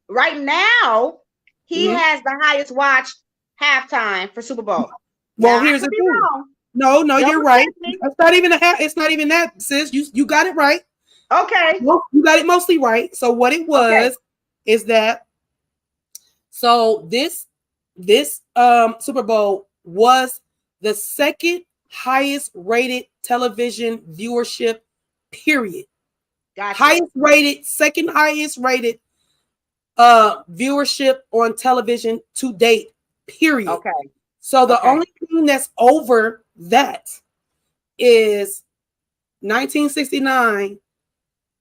right now he has the highest watched halftime for Super Bowl. Well, now, here's the thing. No, you're right. It's not even it's not even that, sis. You got it right. Okay. Well, you got it mostly right. So what it was is that this Super Bowl was the second highest rated television viewership, period. Gotcha. Second highest rated viewership on television to date, period. Okay. So the only thing that's over that is 1969,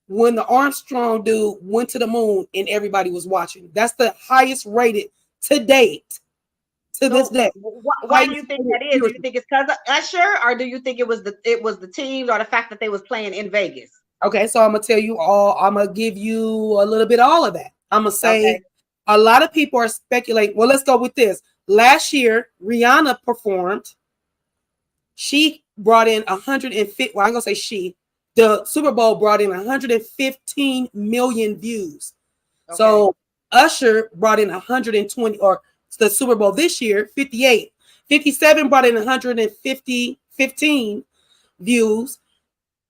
when the Armstrong dude went to the moon and everybody was watching. That's the highest rated to date. This day. Why do you think that is? Do you think it's because of Usher, or do you think it was the teams, or the fact that they was playing in Vegas? Okay, so I'm gonna tell you all. I'm gonna give you a little bit of all of that. I'm gonna say Okay. a lot of people are speculating. Well, let's go with this. Last year, Rihanna performed. She brought in 150. Well, I'm gonna say she. The Super Bowl brought in 115 million views. Okay. So Usher brought in 120, or the Super Bowl this year, 58. 57 brought in 15 views.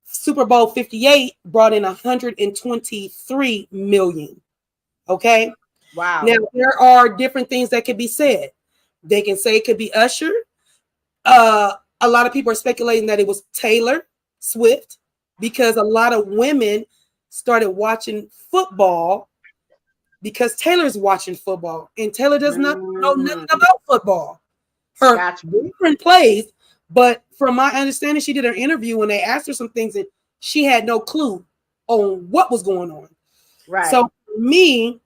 Super Bowl 58 brought in 123 million. Okay. Wow. Now there are different things that could be said. They can say it could be Usher. A lot of people are speculating that it was Taylor Swift because a lot of women started watching football because Taylor's watching football and Taylor does not know nothing about football. Her boyfriend plays, but from my understanding, she did her interview and they asked her some things and she had no clue on what was going on. Right. So for me,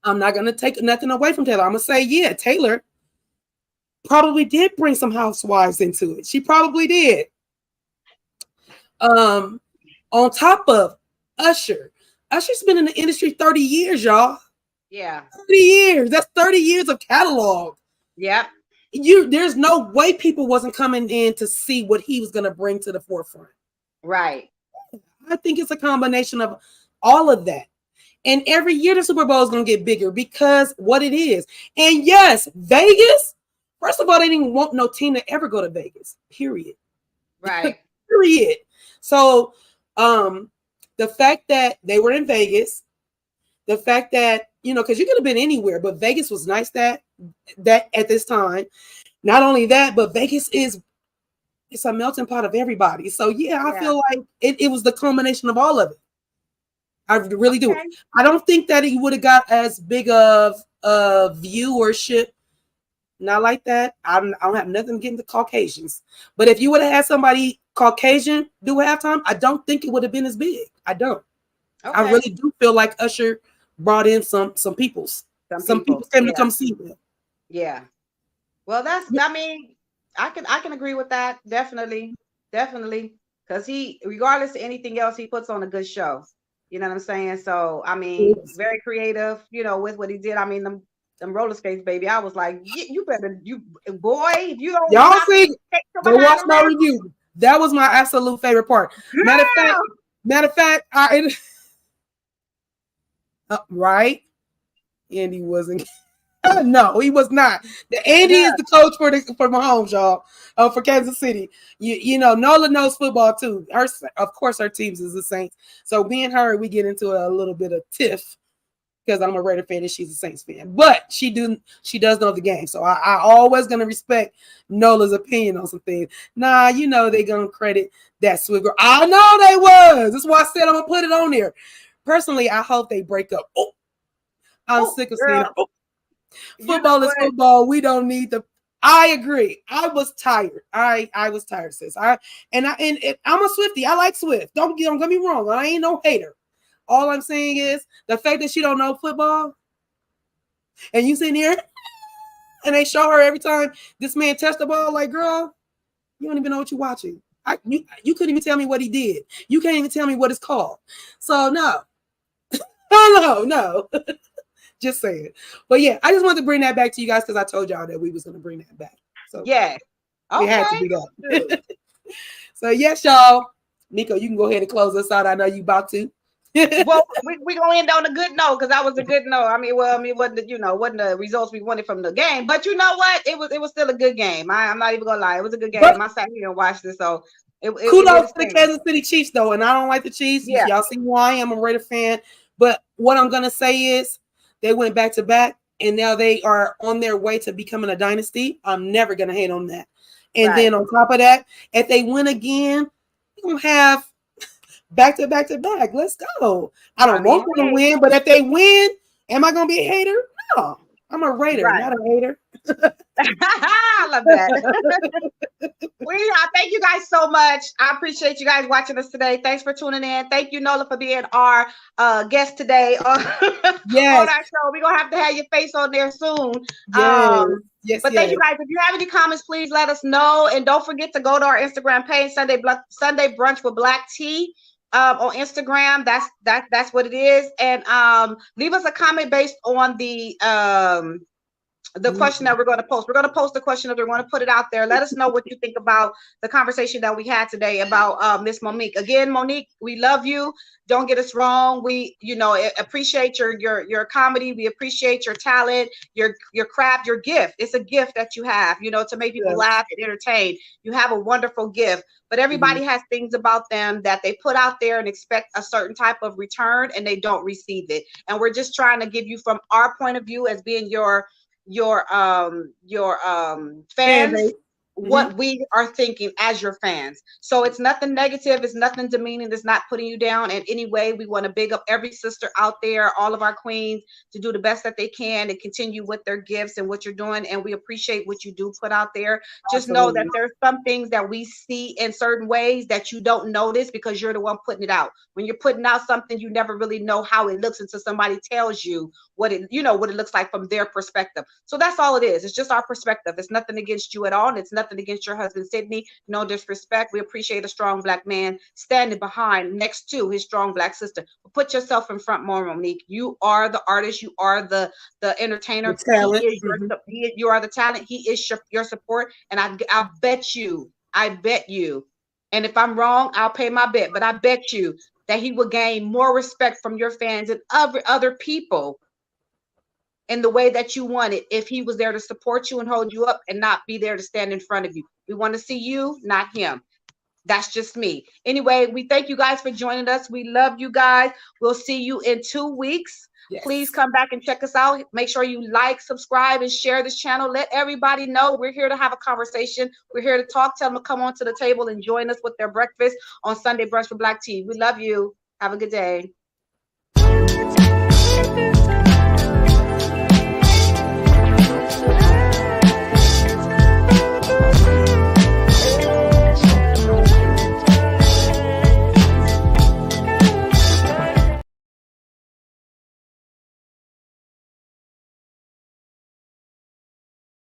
I'm not gonna take nothing away from Taylor. I'm gonna say, yeah, Taylor probably did bring some housewives into it. She probably did. On top of Usher. Usher's been in the industry 30 years, y'all. Yeah. 30 years. That's 30 years of catalog. Yep. There's no way people wasn't coming in to see what he was going to bring to the forefront. Right. I think it's a combination of all of that. And every year the Super Bowl is going to get bigger because what it is. And yes, Vegas, first of all, they didn't want no team to ever go to Vegas, period. Right. Period. So the fact that they were in Vegas, the fact that, because you could have been anywhere, but Vegas was nice that at this time. Not only that, but Vegas it's a melting pot of everybody. So yeah, I feel like it was the culmination of all of it. I really do. I don't think that he would have got as big of viewership. Not like that. I don't have nothing to get into Caucasians. But if you would have had somebody Caucasian do halftime, I don't think it would have been as big. I don't. Okay. I really do feel like Usher brought in some peoples. Some people came to come see him. Yeah. Well, I mean, I can agree with that. Definitely. Because he, regardless of anything else, he puts on a good show. You know what I'm saying? So, I mean, very creative, with what he did. I mean, them roller skates, baby. I was like, you better, boy, if you don't. Y'all see, go watch my review. That was my absolute favorite part. Matter of fact, right? Andy wasn't. No, he was not. Andy is the coach for Mahomes, y'all. For Kansas City. You know, Nola knows football too. Of course, her teams is the Saints. So me and her, we get into a little bit of tiff because I'm a Raider fan and she's a Saints fan. But she does know the game. So I always gonna respect Nola's opinion on some things. Nah, they gonna credit that sweet girl. I know they was. That's why I said I'm gonna put it on there. Personally, I hope they break up. I'm sick of seeing it. Football is football. We don't need the. I agree. I was tired. I was tired, sis. I'm a Swiftie. I like Swift. Don't get me wrong. I ain't no hater. All I'm saying is the fact that she don't know football, and you sitting here, and they show her every time this man touched the ball. Like, girl, you don't even know what you're watching. You couldn't even tell me what he did. You can't even tell me what it's called. So no, no. Just saying. But yeah, I just wanted to bring that back to you guys because I told y'all that we was going to bring that back. So yeah, it had to be done. So yes, y'all. Nico, you can go ahead and close us out. I know you about to. Well, we gonna end on a good note because that was a good note. I mean, wasn't the results we wanted from the game, but you know what? It was still a good game. I'm not even gonna lie, it was a good game. I sat here and watched it, so kudos to the Kansas City Chiefs though, and I don't like the Chiefs. Yeah. Y'all see who I am. I'm a Raider fan, but what I'm gonna say is they went back to back, and now they are on their way to becoming a dynasty. I'm never gonna hate on that. And then on top of that, if they win again, we're gonna have back to back to back. Let's go. I don't want them to win, but if they win, am I gonna be a hater? No, I'm a Raider, not a hater. I love that. Thank you guys so much. I appreciate you guys watching us today. Thanks for tuning in. Thank you, Nola, for being our guest today on our show. We're gonna have to have your face on there soon. Yes. But thank you guys. If you have any comments, please let us know. And don't forget to go to our Instagram page, Sunday Brunch with Black Tea. on Instagram. That's what it is. And leave us a comment based on the question that we're going to post. We're going to post the question, that we're going to put it out there. Let us know what you think about the conversation that we had today about Miss Monique. Again, Monique, we love you. Don't get us wrong. We, appreciate your comedy. We appreciate your talent, your craft, your gift. It's a gift that you have, to make people laugh and entertain. You have a wonderful gift, but everybody has things about them that they put out there and expect a certain type of return, and they don't receive it. And we're just trying to give you, from our point of view as being your fans, what we are thinking as your fans. So it's nothing negative, it's nothing demeaning, it's not putting you down in any way. We want to big up every sister out there, all of our queens, to do the best that they can and continue with their gifts and what you're doing. And we appreciate what you do put out there. Just know that there's some things that we see in certain ways that you don't notice because you're the one putting it out. When you're putting out something, you never really know how it looks until somebody tells you what it looks like from their perspective. So that's all it is. It's just our perspective. It's nothing against you at all. And it's nothing against your husband, Sydney. No disrespect. We appreciate a strong Black man standing behind, next to his strong Black sister. But put yourself in front more, Monique. You are the artist. You are the entertainer. You are the talent. He is your support. And I bet you, and if I'm wrong, I'll pay my bet, but I bet you that he will gain more respect from your fans and other people in the way that you want it, if he was there to support you and hold you up and not be there to stand in front of you. We want to see you, not him. That's just me. Anyway, we thank you guys for joining us. We love you guys. We'll see you in 2 weeks. Yes. Please come back and check us out. Make sure you like, subscribe, and share this channel. Let everybody know we're here to have a conversation. We're here to talk. Tell them to come onto the table and join us with their breakfast on Sunday Brunch with Black Tea. We love you. Have a good day.